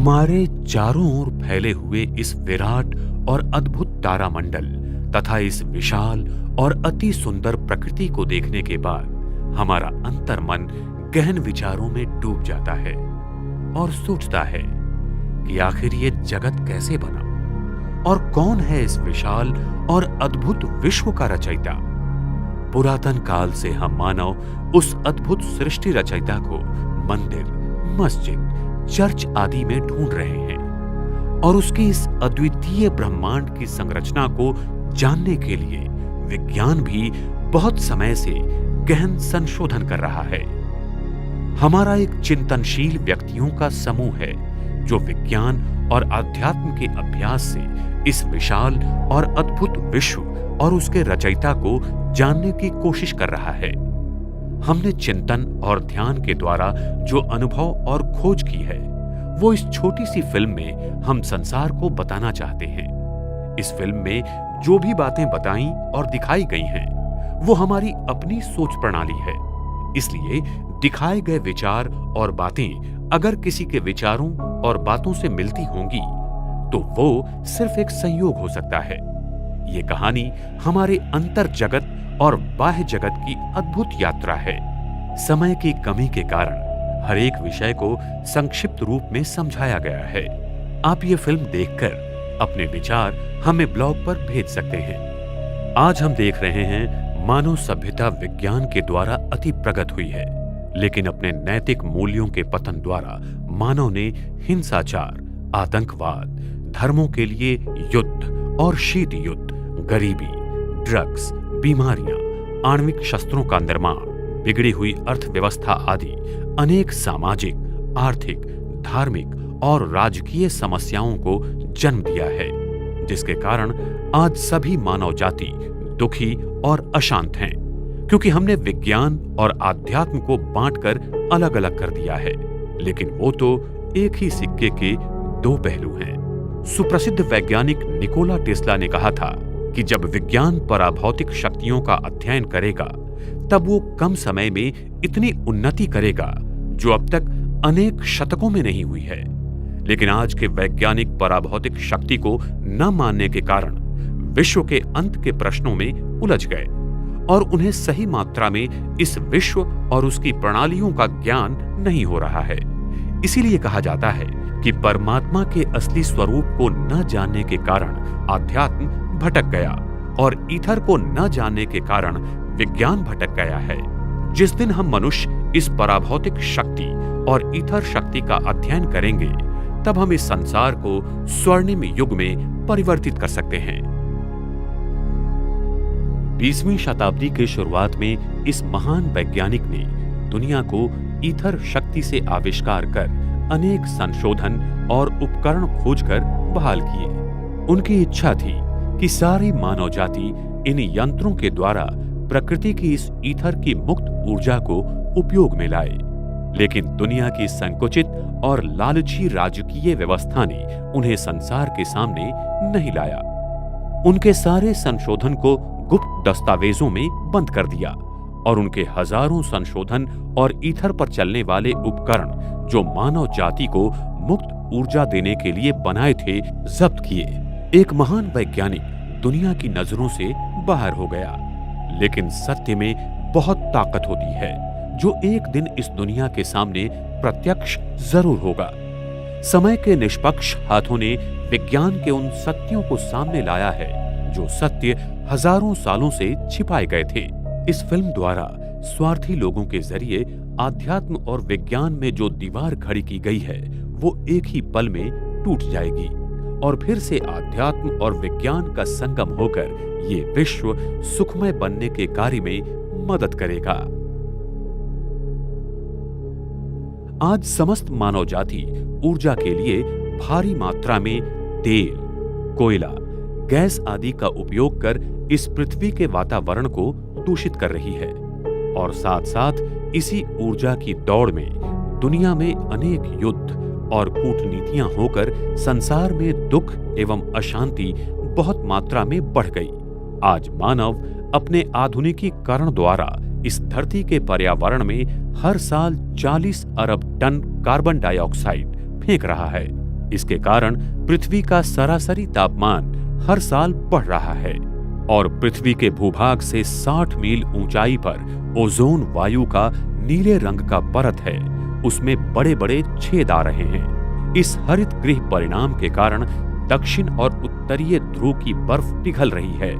हमारे चारों ओर फैले हुए इस विराट और अद्भुत तारामंडल तथा इस विशाल और अति सुंदर प्रकृति को देखने के बाद हमारा अंतर्मन गहन विचारों में डूब जाता है और सोचता है कि आखिर ये जगत कैसे बना और कौन है इस विशाल और अद्भुत विश्व का रचयिता। पुरातन काल से हम मानव उस अद्भुत सृष्टि रचयिता को मंदिर, मस्जिद, चर्च आदि में ढूंढ रहे हैं और उसकी इस अद्वितीय ब्रह्मांड की संरचना को जानने के लिए विज्ञान भी बहुत समय से गहन संशोधन कर रहा है। हमारा एक चिंतनशील व्यक्तियों का समूह है जो विज्ञान और अध्यात्म के अभ्यास से इस विशाल और अद्भुत विश्व और उसके रचयिता को जानने की कोशिश कर रहा है। हमने चिंतन और ध्यान के द्वारा जो अनुभव और खोज की है वो इस छोटी सी फिल्म में हम संसार को बताना चाहते हैं। इस फिल्म में जो भी बातें बताई और दिखाई गई हैं वो हमारी अपनी सोच प्रणाली है, इसलिए दिखाए गए विचार और बातें अगर किसी के विचारों और बातों से मिलती होंगी तो वो सिर्फ एक संयोग हो सकता है। ये कहानी हमारे अंतर जगत और बाह्य जगत की अद्भुत यात्रा है। समय की कमी के कारण हर एक विषय को संक्षिप्त रूप में समझाया गया है। आप ये फिल्म देखकर अपने विचार हमें ब्लॉग पर भेज सकते हैं। आज हम देख रहे हैं मानव सभ्यता विज्ञान के द्वारा अति प्रगत हुई है, लेकिन अपने नैतिक मूल्यों के पतन द्वारा मानव ने हिंसाचार, आतंकवाद, धर्मों के लिए युद्ध और शीत युद्ध, गरीबी, ड्रग्स, बीमारियां, आणविक शस्त्रों का निर्माण, बिगड़ी हुई अर्थव्यवस्था आदि अनेक सामाजिक, आर्थिक, धार्मिक और राजकीय समस्याओं को जन्म दिया है, जिसके कारण आज सभी मानव जाति दुखी और अशांत हैं, क्योंकि हमने विज्ञान और आध्यात्म को बांटकर अलग अलग कर दिया है। लेकिन वो तो एक ही सिक्के के दो पहलू हैं। सुप्रसिद्ध वैज्ञानिक निकोला टेस्ला ने कहा था कि जब विज्ञान पराभौतिक शक्तियों का अध्ययन करेगा तब वो कम समय में इतनी उन्नति करेगा जो अब तक अनेक शतकों में नहीं हुई है। लेकिन आज के वैज्ञानिक पराभौतिक शक्ति को न मानने के कारण विश्व के अंत के प्रश्नों में उलझ गए और उन्हें सही मात्रा में इस विश्व और उसकी प्रणालियों का ज्ञान नहीं हो रहा है। इसीलिए कहा जाता है कि परमात्मा के असली स्वरूप को न जानने के कारण आध्यात्म भटक गया और ईथर को न जानने के कारण विज्ञान भटक गया है। जिस दिन हम मनुष्य इस पराभौतिक शक्ति और ईथर शक्ति का अध्ययन करेंगे तब हम इस संसार को स्वर्णिम युग में परिवर्तित कर सकते हैं। 20वीं शताब्दी के शुरुआत में इस महान वैज्ञानिक ने दुनिया को ईथर शक्ति से आविष्कार कर अनेक संशोधन और उपकरण खोजकर बहाल किए। उनकी इच्छा थी कि सारी मानव जाति इन यंत्रों के द्वारा प्रकृति की इस ईथर की मुक्त ऊर्जा को उपयोग में लाए, लेकिन दुनिया की संकुचित और लालची राजकीय व्यवस्था ने उन्हें संसार के सामने नहीं लाया। उनके सारे संशोधन को गुप्त दस्तावेजों में बंद कर दिया और उनके हजारों संशोधन और ईथर पर चलने वाले उपकरण जो मानव जाति को मुक्त ऊर्जा देने के लिए बनाए थे जब्त किए। एक महान वैज्ञानिक दुनिया की नजरों से बाहर हो गया, लेकिन सत्य में बहुत ताकत होती है जो एक दिन इस दुनिया के सामने प्रत्यक्ष जरूर होगा। समय के निष्पक्ष हाथों ने विज्ञान के उन सत्यों को सामने लाया है जो सत्य हजारों सालों से छिपाए गए थे। इस फिल्म द्वारा स्वार्थी लोगों के जरिए आध्यात्म और विज्ञान में जो दीवार खड़ी की गई है वो एक ही पल में टूट जाएगी और फिर से आध्यात्म और विज्ञान का संगम होकर ये विश्व सुखमय बनने के कार्य में मदद करेगा। आज समस्त मानव जाति ऊर्जा के लिए भारी मात्रा में तेल, कोयला, गैस आदि का उपयोग कर इस पृथ्वी के वातावरण को दूषित कर रही है और साथ साथ इसी ऊर्जा की दौड़ में दुनिया में अनेक युद्ध और कूटनीतियां होकर संसार में दुख एवं अशांति बहुत मात्रा में बढ़ गई। आज मानव अपने आधुनिकीकरण द्वारा इस धरती के पर्यावरण में हर साल 40 अरब टन कार्बन डाइऑक्साइड फेंक रहा है इसके कारण पृथ्वी का सरासरी तापमान हर साल बढ़ रहा है और पृथ्वी के भूभाग से 60 मील ऊंचाई पर ओजोन वायु का नीले रंग का परत है, उसमें बड़े बड़े छेद आ रहे हैं। इस हरित गृह परिणाम के कारण दक्षिण और उत्तरीय ध्रुव की बर्फ पिघल रही है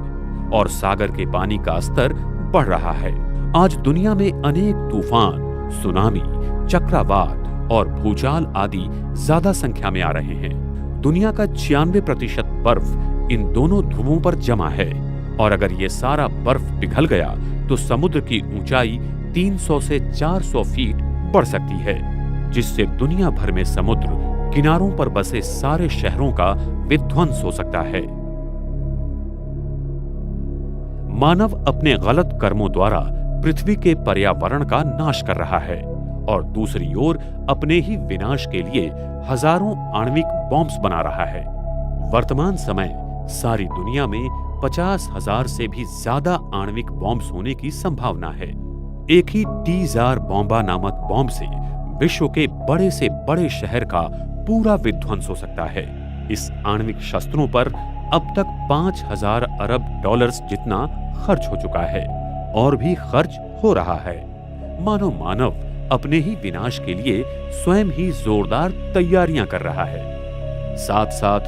और सागर के पानी का स्तर बढ़ रहा है। आज दुनिया में अनेक तूफान, सुनामी, चक्रवात और भूचाल आदि ज्यादा संख्या में आ रहे हैं। दुनिया का 96% बर्फ इन दोनों ध्रुवों पर जमा है और अगर ये सारा बर्फ पिघल गया तो समुद्र की ऊंचाई 300 से 400 फीट बढ़ सकती है, जिससे दुनिया भर में समुद्र किनारों पर बसे सारे शहरों का विध्वंस हो सकता है। मानव अपने गलत कर्मों द्वारा पृथ्वी के पर्यावरण का नाश कर रहा है और दूसरी ओर अपने ही विनाश के लिए हजारों आणविक बॉम्ब्स बना रहा है। वर्तमान समय सारी दुनिया में 50,000 से भी ज्यादा आणविक बॉम्ब्स होने की संभावना है। एक ही टी-जार बॉम्बा नामक बॉम्ब से विश्व के बड़े से बड़े शहर का पूरा विध्वंस हो सकता है। इस आणविक शस्त्रों पर अब तक 5,000 अरब डॉलर्स जितना खर्च हो चुका है और भी खर्च हो रहा है। मानव अपने ही विनाश के लिए स्वयं ही जोरदार तैयारियां कर रहा है। साथ साथ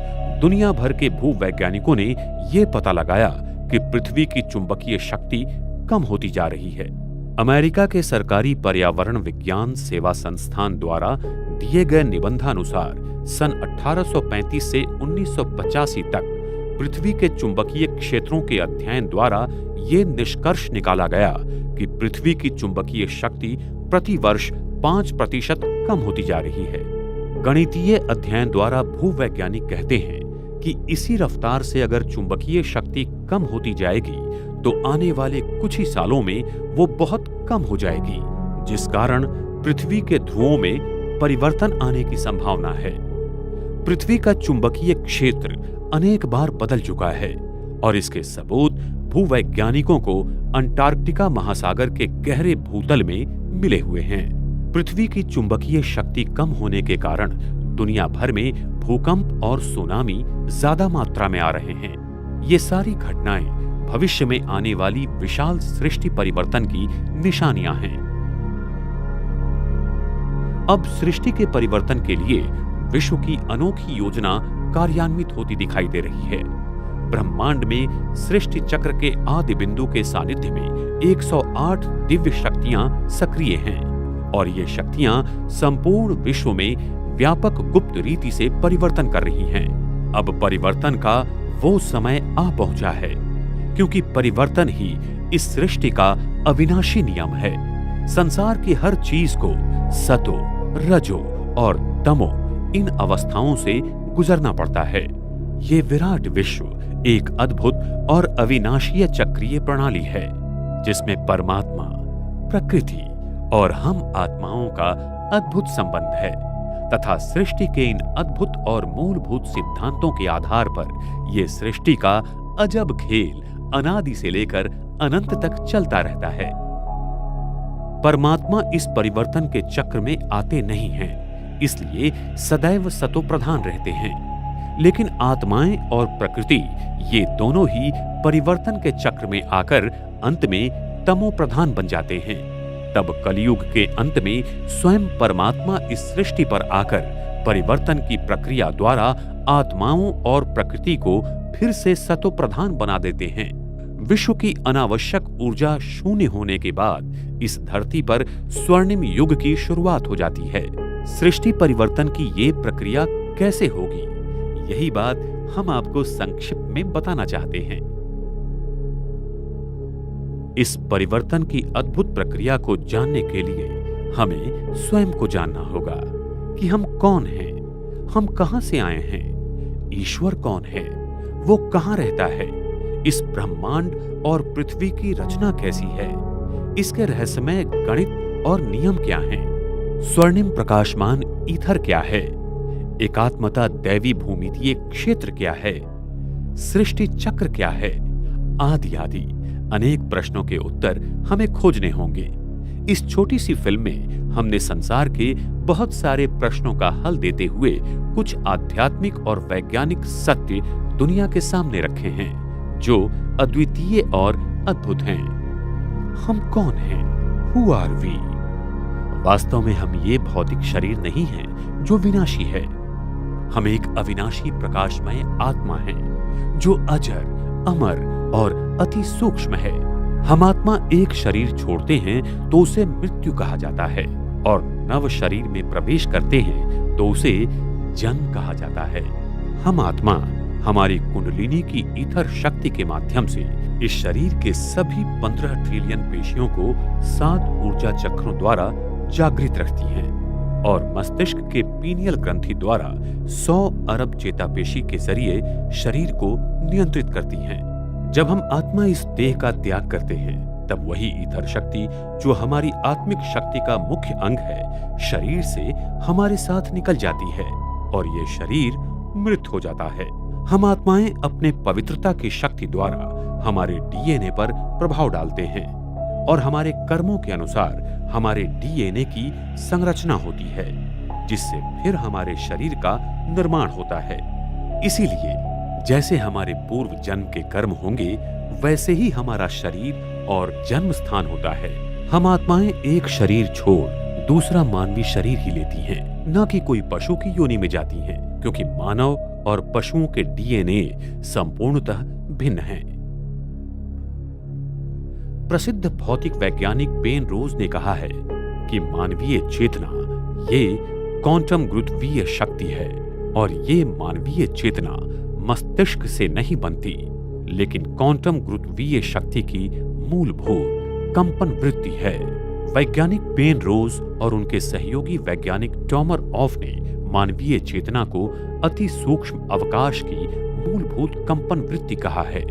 दुनिया भर के भूवैज्ञानिकों ने यह पता लगाया कि पृथ्वी की चुंबकीय शक्ति कम होती जा रही है। अमेरिका के सरकारी पर्यावरण विज्ञान सेवा संस्थान द्वारा दिए गए निबंधानुसार सन 1835 से 1985 तक पृथ्वी के चुंबकीय क्षेत्रों के अध्ययन द्वारा ये निष्कर्ष निकाला गया कि पृथ्वी की चुंबकीय शक्ति प्रति वर्ष 5% कम होती जा रही है। गणितीय अध्ययन द्वारा भूवैज्ञानिक कहते हैं कि इसी रफ्तार से अगर चुंबकीय शक्ति कम होती जाएगी तो आने वाले कुछ ही सालों में वो बहुत कम हो जाएगी, जिस कारण पृथ्वी के ध्रुवों में परिवर्तन आने की संभावना है। पृथ्वी का चुंबकीय क्षेत्र अनेक बार बदल चुका है और इसके सबूत भूवैज्ञानिकों को अंटार्कटिका महासागर के गहरे भूतल में मिले हुए हैं। पृथ्वी की चुंबकीय शक्ति कम होने के कारण दुनिया भर में भूकंप और सुनामी ज्यादा मात्रा में आ रहे हैं। ये सारी घटनाएं भविष्य में आने वाली विशाल सृष्टि परिवर्तन की निशानियां हैं। अब सृष्टि के परिवर्तन के लिए विश्व की अनोखी योजना कार्यान्वित होती दिखाई दे रही है। ब्रह्मांड में सृष्टि चक्र के आदि बिंदु के सानिध्य में 108 दिव्य शक्तियां सक्रिय हैं और ये शक्तियां संपूर्ण विश्व में व्यापक गुप्त रीति से परिवर्तन कर रही हैं। अब परिवर्तन का वो समय आ पहुंचा है, क्योंकि परिवर्तन ही इस सृष्टि का अविनाशी नियम है। संसार की हर चीज को सतो, रजो और तमो इन अवस्थाओं से गुजरना पड़ता है। ये विराट विश्व एक अद्भुत और अविनाशीय चक्रीय प्रणाली है, जिसमें परमात्मा, प्रकृति और हम आत्माओं का अद्भुत संबंध है तथा सृष्टि के इन अद्भुत और मूलभूत सिद्धांतों के आधार पर यह सृष्टि का अजब खेल अनादि से लेकर अनंत तक चलता रहता है। परमात्मा इस परिवर्तन के चक्र में आते नहीं हैं, इसलिए सदैव सतो प्रधान रहते हैं। लेकिन आत्माएं और प्रकृति ये दोनों ही परिवर्तन के चक्र में आकर अंत में तमो प्रधान बन जाते हैं। तब कलयुग के अंत में स्वयं परमात्मा इस सृष्टि पर आकर परिवर्तन की प्रक्रिया द्वारा आत्माओं और प्रकृति को फिर से सतो प्रधान बना देते हैं। विश्व की अनावश्यक ऊर्जा शून्य होने के बाद इस धरती पर स्वर्णिम युग की शुरुआत हो जाती है। सृष्टि परिवर्तन की ये प्रक्रिया कैसे होगी, यही बात हम आपको संक्षिप्त में बताना चाहते हैं। इस परिवर्तन की अद्भुत प्रक्रिया को जानने के लिए हमें स्वयं को जानना होगा कि हम कौन हैं, हम कहां से आए हैं, ईश्वर कौन है, वो कहां रहता है, इस ब्रह्मांड और पृथ्वी की रचना कैसी है, इसके रहस्यमय गणित और नियम क्या हैं, स्वर्णिम प्रकाशमान ईथर क्या है, एकात्मता दैवी भूमितीय क्षेत्र क्या है, सृष्टि चक्र क्या है, आदि आदि अनेक प्रश्नों के उत्तर हमें खोजने होंगे। इस छोटी सी फिल्म में हमने संसार के बहुत सारे प्रश्नों का हल देते हुए कुछ आध्यात्मिक और वैज्ञानिक सत्य दुनिया के सामने रखे हैं जो अद्वितीय और अद्भुत हैं। हम कौन हैं? Who are we? वास्तव में हम ये भौतिक शरीर नहीं हैं जो विनाशी है। हम एक अविनाशी प्रकाशमय आत्मा हैं जो अजर, अमर और अति सूक्ष्म है। हम आत्मा एक शरीर छोड़ते हैं तो उसे मृत्यु कहा जाता है और नव शरीर में प्रवेश करते हैं तो उसे जन्म कहा जाता है। हम आत्मा हमारी कुंडलिनी की ईथर शक्ति के माध्यम से इस शरीर के सभी 15 ट्रिलियन पेशियों को 7 ऊर्जा चक्रों द्वारा जागृत रखती हैं और मस्तिष्क के पीनियल ग्रंथि द्वारा 100 अरब चेतापेशी के जरिए शरीर को नियंत्रित करती हैं। जब हम आत्मा इस देह का त्याग करते हैं तब वही ईथर शक्ति जो हमारी आत्मिक शक्ति का मुख्य अंग है शरीर से हमारे साथ निकल जाती है और ये शरीर मृत हो जाता है। हम आत्माएं अपने पवित्रता की शक्ति द्वारा हमारे डीएनए पर प्रभाव डालते हैं और हमारे कर्मों के अनुसार हमारे डीएनए की संरचना होती है जिससे फिर हमारे शरीर का निर्माण होता है। इसीलिए जैसे हमारे पूर्व जन्म के कर्म होंगे वैसे ही हमारा शरीर और जन्म स्थान होता है। हम आत्माएं एक शरीर छोड़ दूसरा मानवीय शरीर ही लेती हैं, न कि कोई पशु की योनि में जाती हैं, क्योंकि मानव और पशुओं के डीएनए संपूर्णतः भिन्न हैं। प्रसिद्ध भौतिक वैज्ञानिक पेन रोज ने कहा है कि मानवीय चेतना ये क्वांटम गुरुत्वीय शक्ति है और ये मानवीय चेतना मस्तिष्क से नहीं बनती लेकिन क्वांटम गुरुत्वीय शक्ति की मूलभूत कंपन वृत्ति है। वैज्ञानिक पेन रोज और उनके सहयोगी वैज्ञानिक टॉमर ऑफ ने मानवीय चेतना को अति सूक्ष्म अवकाश की मूलभूत कंपन वृत्ति कहा है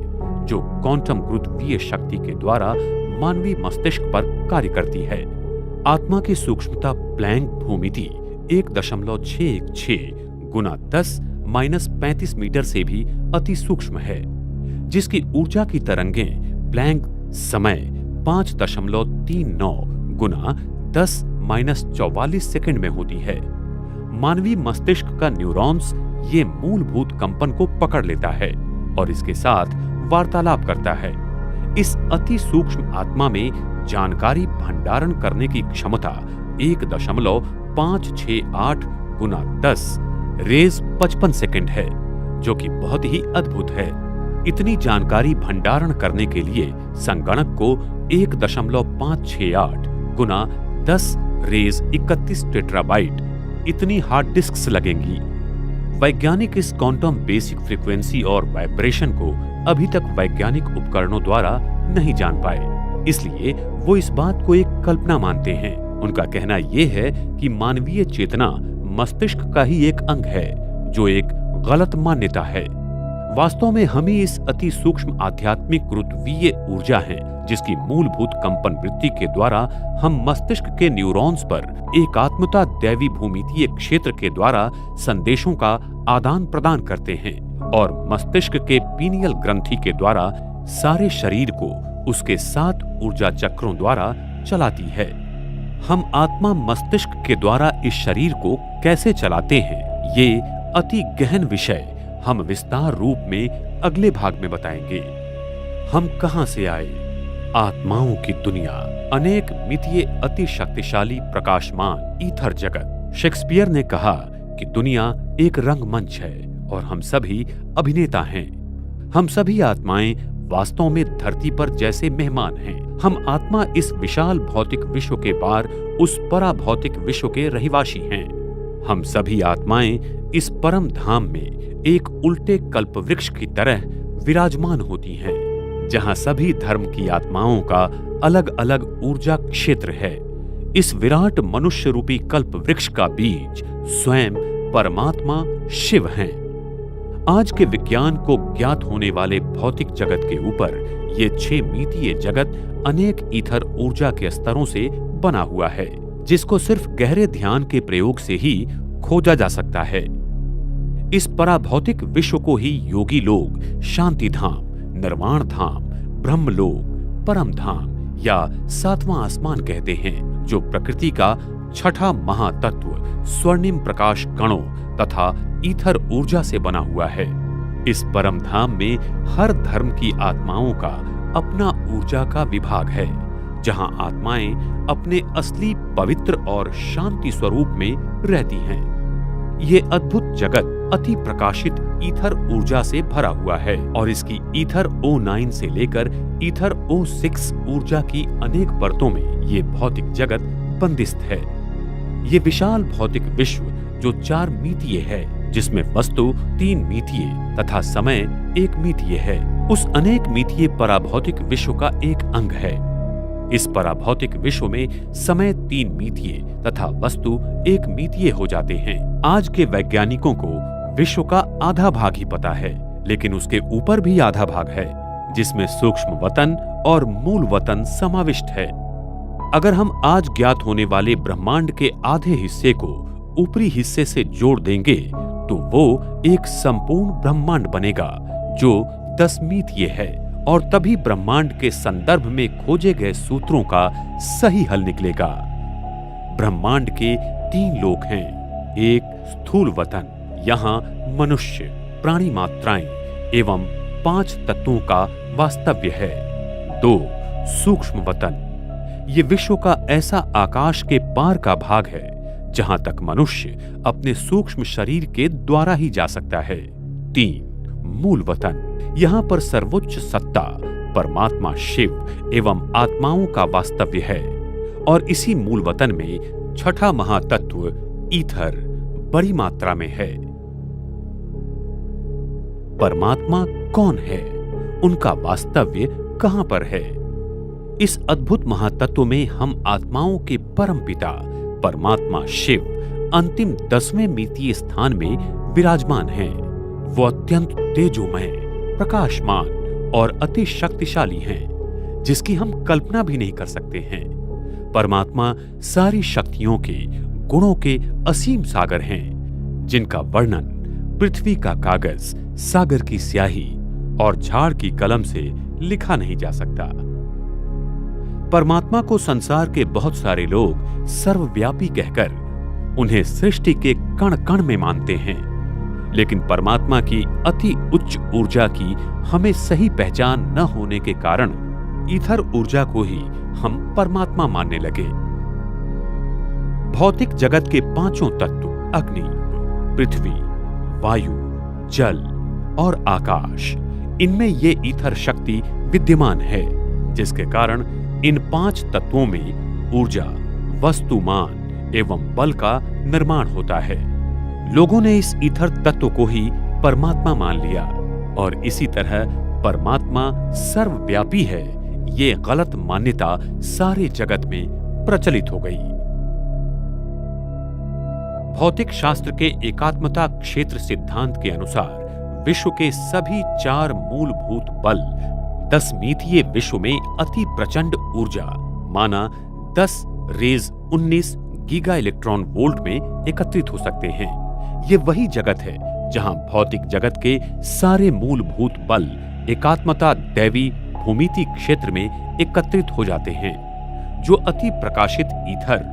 जो क्वांटम गुरुत्वीय शक्ति के द्वारा मानवीय मस्तिष्क पर कार्य करती है। आत्मा की सूक्ष्मता प्लैंक भूमिति 1.616 गुना 10⁻35 मीटर से भी अति सूक्ष्म है, जिसकी ऊर्जा की तरंगें प्लैंक समय 5.39 गुना 10⁻44 सेकंड में होती है। मानवीय मस्तिष्क का न्यूरॉन्स ये मूलभूत कंपन को पकड़ लेता है और इसके साथ वार्तालाप करता है। इस अति सूक्ष्म आत्मा में जानकारी भंडारण करने की क्षमता 1.568 गुना 10 रेज 55 सेकंड है, जो कि बहुत ही अद्भुत है। इतनी जानकारी भंडारण करने के लिए संगणक को 1.568 गुना 10 रेज 31 टेट्राबाइट इतनी हार्ड डिस्क्स लगेंगी। वैज्ञानिक इस क्वांटम बेसिक फ्रीक्वेंसी और वाइब्रेशन को अभी तक वैज्ञानिक उपकरणों द्वारा नहीं जान पाए, इसलिए वो इस बात को एक कल्पना मानते हैं। उनका कहना यह है कि मानवीय चेतना मस्तिष्क का ही एक अंग है, जो एक गलत मान्यता है। वास्तव में हम ही इस अति सूक्ष्म आध्यात्मिक गुरुत्वीय ऊर्जा हैं, जिसकी मूलभूत कंपन वृत्ति के द्वारा हम मस्तिष्क के न्यूरॉन्स पर एकात्मता दैवी भूमितीय क्षेत्र के द्वारा संदेशों का आदान प्रदान करते हैं और मस्तिष्क के पीनियल ग्रंथि के द्वारा सारे शरीर को उसके 7 ऊर्जा चक्रों द्वारा चलाती है। हम आत्मा मस्तिष्क के द्वारा इस शरीर को कैसे चलाते हैं, ये अति गहन विषय हम विस्तार रूप में अगले भाग में बताएंगे। हम कहां से आए? आत्माओं की दुनिया, अनेक मितीय अति शक्तिशाली प्रकाशमान ईथर जगत। शेक्सपियर ने कहा कि दुनिया एक रंगमंच है और हम सभी अभिनेता हैं। हम सभी आत्माएं वास्तव में धरती पर जैसे मेहमान हैं। हम आत्मा इस विशाल भौतिक विश्व के पार उस पराभौतिक विश्व के रहिवासी हैं। हम सभी आत्माएं इस परम धाम में एक उल्टे कल्पवृक्ष की तरह विराजमान होती हैं, जहां सभी धर्म की आत्माओं का अलग अलग ऊर्जा क्षेत्र है। इस विराट मनुष्य रूपी कल्पवृक्ष का बीज स्वयं परमात्मा शिव हैं। आज के विज्ञान को ज्ञात होने वाले भौतिक जगत के ऊपर ये 6 मितीय जगत अनेक ईथर ऊर्जा के स्तरों से बना हुआ है, जिसको सिर्फ गहरे ध्यान के प्रयोग से ही खोजा जा सकता है। इस पराभौतिक विश्व को ही योगी लोग शांति धाम, निर्वाण धाम, ब्रह्मलोक, परम धाम या सातवां आसमान कहते हैं, जो प्रकृति का छठा महातत्व स्वर्णिम प्रकाश कणों तथा ईथर ऊर्जा से बना हुआ है। इस परम धाम में हर धर्म की आत्माओं का अपना ऊर्जा का विभाग है, जहां आत्माएं अपने असली पवित्र और शांति स्वरूप में रहती हैं। ये अद्भुत जगत अति प्रकाशित ईथर ऊर्जा से भरा हुआ है और इसकी ईथर O9 से लेकर ईथर O6 ऊर्जा की अनेक परतों में ये भौतिक जगत बंदिस्त है। ये विशाल भौतिक विश्व जो 4 मितीय है, जिसमें वस्तु 3 मितीय तथा समय 1 मितीय है, उस अनेक मितीय पराभौतिक विश्व का एक अंग है। इस पराभौतिक विश्व में समय 3 मितीय तथा वस्तु 1 मितीय हो जाते हैं। आज के वैज्ञानिकों को विश्व का आधा भाग ही पता है, लेकिन उसके ऊपर भी आधा भाग है, जिसमें सूक्ष्म वतन और मूल वतन समाविष्ट है। अगर हम आज ज्ञात होने वाले ब्रह्मांड के आधे हिस्से को ऊपरी हिस्से से जोड़ देंगे तो वो एक संपूर्ण ब्रह्मांड बनेगा जो 10 मितीय है, और तभी ब्रह्मांड के संदर्भ में खोजे गए सूत्रों का सही हल निकलेगा। ब्रह्मांड के 3 लोक हैं। एक स्थूल वतन, यहाँ मनुष्य, प्राणी मात्राएं एवं 5 तत्वों का वास्तव्य है। 2 सूक्ष्म वतन, ये विश्व का ऐसा आकाश के पार का भाग है जहां तक मनुष्य अपने सूक्ष्म शरीर के द्वारा ही जा सकता है। 3 मूल वतन, यहाँ पर सर्वोच्च सत्ता परमात्मा शिव एवं आत्माओं का वास्तव्य है, और इसी मूल वतन में छठा महातत्व ईथर बड़ी मात्रा में है। परमात्मा कौन है? उनका वास्तव्य कहां पर है? इस अद्भुत महातत्व में हम आत्माओं के परम पिता परमात्मा शिव अंतिम 10वें मितीय स्थान में विराजमान हैं। वो अत्यंत तेजोमय, प्रकाशमान और अति शक्तिशाली हैं, जिसकी हम कल्पना भी नहीं कर सकते हैं। परमात्मा सारी शक्तियों के, गुणों के असीम सागर हैं, जिनका वर्णन पृथ्वी का कागज, सागर की स्याही और झाड़ की कलम से लिखा नहीं जा सकता। परमात्मा को संसार के बहुत सारे लोग सर्वव्यापी कहकर उन्हें सृष्टि के कण कण में मानते हैं, लेकिन परमात्मा की अति उच्च ऊर्जा की हमें सही पहचान न होने के कारण ईथर ऊर्जा को ही हम परमात्मा मानने लगे। भौतिक जगत के 5 तत्व अग्नि, पृथ्वी, वायु, जल और आकाश, इनमें ये ईथर शक्ति विद्यमान है, जिसके कारण इन 5 तत्वों में ऊर्जा, वस्तुमान एवं बल का निर्माण होता है। लोगों ने इस ईथर तत्व को ही परमात्मा मान लिया, और इसी तरह परमात्मा सर्वव्यापी है, ये गलत मान्यता सारे जगत में प्रचलित हो गई। भौतिक शास्त्र के एकात्मता क्षेत्र सिद्धांत के अनुसार विश्व के सभी 4 मूलभूत बल 10 मितीय विश्व में अति प्रचंड ऊर्जा माना 10 रेज 19 गीगा इलेक्ट्रॉन वोल्ट में एकत्रित हो सकते हैं। ये वही जगत है जहां भौतिक जगत के सारे मूलभूत बल एकात्मता दैवी भूमिति क्षेत्र में एकत्रित हो जाते हैं, जो अति प्रकाशित ईथर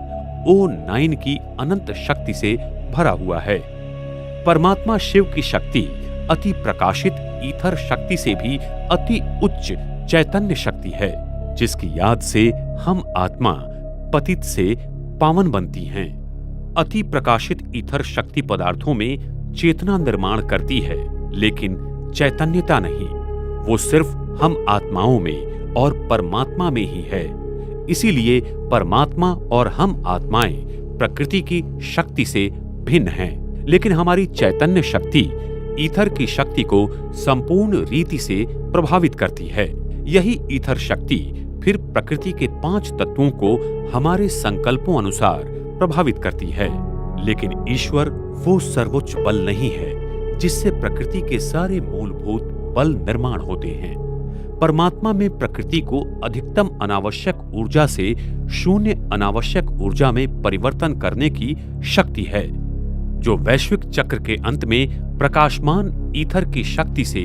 O9 की अनंत शक्ति से भरा हुआ है। परमात्मा शिव की शक्ति अति प्रकाशित ईथर शक्ति से भी अति उच्च चैतन्य शक्ति है, जिसकी याद से हम आत्मा पतित से पावन बनती हैं। अति प्रकाशित ईथर शक्ति पदार्थों में चेतना निर्माण करती है, लेकिन चैतन्यता नहीं। वो सिर्फ हम आत्माओं में और परमात्मा में ही है। इसीलिए परमात्मा और हम आत्माएं प्रकृति की शक्ति से भिन्न हैं, लेकिन हमारी चैतन्य शक्ति ईथर की शक्ति को संपूर्ण रीति से प्रभावित करती है। यही ईथर शक्ति फिर प्रकृति के 5 तत्वों को हमारे संकल्पों अनुसार प्रभावित करती है। लेकिन ईश्वर वो सर्वोच्च बल नहीं है जिससे प्रकृति के सारे मूलभूत बल निर्माण होते हैं। परमात्मा में प्रकृति को अधिकतम अनावश्यक ऊर्जा से शून्य अनावश्यक ऊर्जा में परिवर्तन करने की शक्ति है, जो वैश्विक चक्र के अंत में प्रकाशमान ईथर की शक्ति से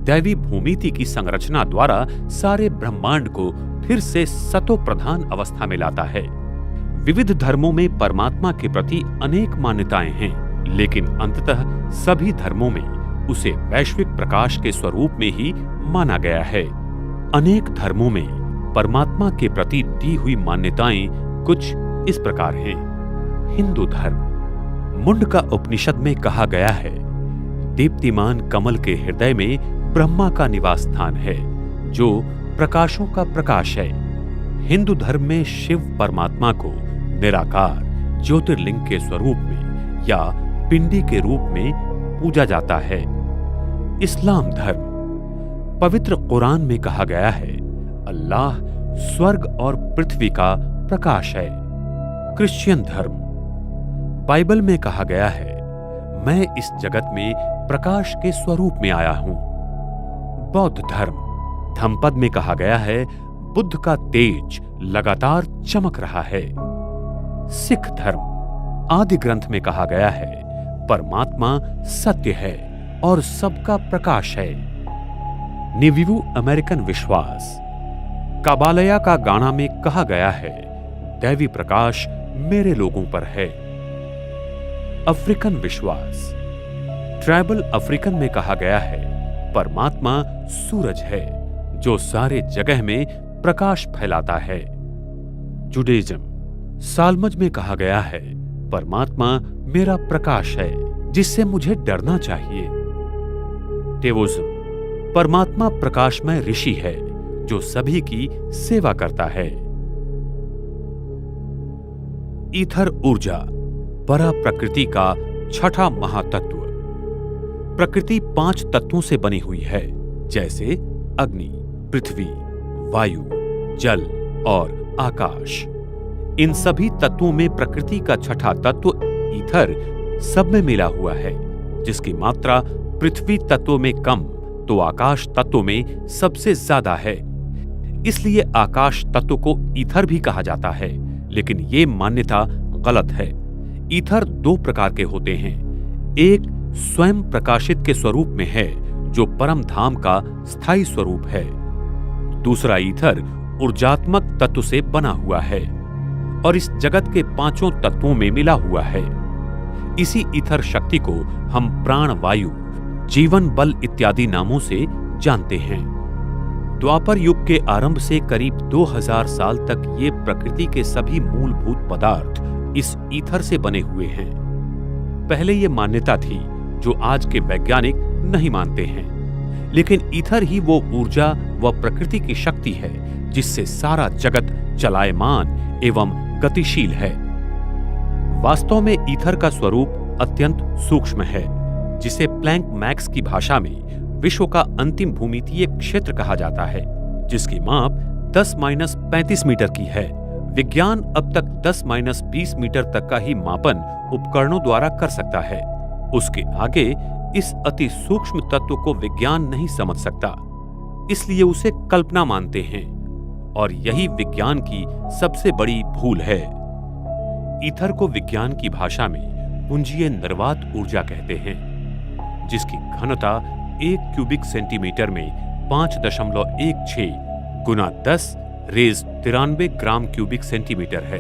दैवी भूमिति की संरचना द्वारा सारे ब्रह्मांड को फिर से सतो प्रधान अवस्था में लाता है। विविध धर्मों में परमात्मा के प्रति अनेक मान्यताएं हैं, लेकिन अंततः सभी धर्मों में उसे वैश्विक प्रकाश के स्वरूप में ही माना गया है। अनेक धर्मों में परमात्मा के प्रति दी हुई मान्यताएं कुछ इस प्रकार हैं। हिंदू धर्म, मुंडका उपनिषद में कहा गया है, दीप्तिमान कमल के हृदय में ब्रह्मा का निवास स्थान है, जो प्रकाशों का प्रकाश है। हिंदू धर्म में शिव परमात्मा को निराकार ज्योतिर्लिंग के स्वरूप में या पिंडी के रूप में पूजा जाता है। इस्लाम धर्म, पवित्र कुरान में कहा गया है, अल्लाह स्वर्ग और पृथ्वी का प्रकाश है। क्रिश्चियन धर्म, बाइबल में कहा गया है, मैं इस जगत में प्रकाश के स्वरूप में आया हूं। बौद्ध धर्म, धम्मपद में कहा गया है, बुद्ध का तेज लगातार चमक रहा है। सिख धर्म, आदि ग्रंथ में कहा गया है, परमात्मा सत्य है और सबका प्रकाश है। नेविवू अमेरिकन विश्वास, काबालया का गाना में कहा गया है, दैवी प्रकाश मेरे लोगों पर है। अफ्रीकन विश्वास, ट्राइबल अफ्रीकन में कहा गया है, परमात्मा सूरज है जो सारे जगह में प्रकाश फैलाता है। जुडाइज्म, साल्मज में कहा गया है, परमात्मा मेरा प्रकाश है जिससे मुझे डरना चाहिए। टेओइज्म, परमात्मा प्रकाशमय ऋषि है जो सभी की सेवा करता है। ईथर ऊर्जा, परा प्रकृति का छठा महातत्व। प्रकृति 5 तत्वों से बनी हुई है, जैसे अग्नि, पृथ्वी, वायु, जल और आकाश। इन सभी तत्वों में प्रकृति का छठा तत्व ईथर सब में मिला हुआ है, जिसकी मात्रा पृथ्वी तत्व में कम तो आकाश तत्व में सबसे ज्यादा है। इसलिए आकाश तत्व को ईथर भी कहा जाता है, लेकिन ये मान्यता गलत है। ईथर 2 प्रकार के होते हैं। एक स्वयं प्रकाशित के स्वरूप में है, जो परम धाम का स्थायी स्वरूप है। दूसरा ईथर ऊर्जात्मक तत्व से बना हुआ है और इस जगत के 5 तत्वों में मिला हुआ है। इसी ईथर शक्ति को हम प्राण वायु, जीवन बल इत्यादि नामों से जानते हैं। द्वापर युग के आरंभ से करीब 2000 साल तक ये प्रकृति के सभी मूलभूत पदार्थ इस ईथर से बने हुए हैं। पहले ये मान्यता थी जो आज के वैज्ञानिक नहीं मानते हैं, लेकिन ईथर ही वो ऊर्जा व प्रकृति की शक्ति है जिससे सारा जगत चलायमान एवं गतिशील है। वास्तव में ईथर का स्वरूप अत्यंत सूक्ष्म है, जिसे प्लैंक मैक्स की भाषा में विश्व का अंतिम भूमितीय क्षेत्र कहा जाता है, जिसकी माप 10-35 मीटर की है। विज्ञान अब तक 10-20 मीटर तक का ही मापन उपकरणों द्वारा कर सकता है। उसके आगे इस अति सूक्ष्म तत्व को विज्ञान नहीं समझ सकता, इसलिए उसे कल्पना मानते हैं, और यही विज्ञान की सबसे बड़ी भूल है। ईथर को विज्ञान की भाषा में पुंजीय निर्वात ऊर्जा कहते हैं, जिसकी घनता 1 क्यूबिक सेंटीमीटर में 5.16 गुना 10⁻93 ग्राम क्यूबिक सेंटीमीटर है।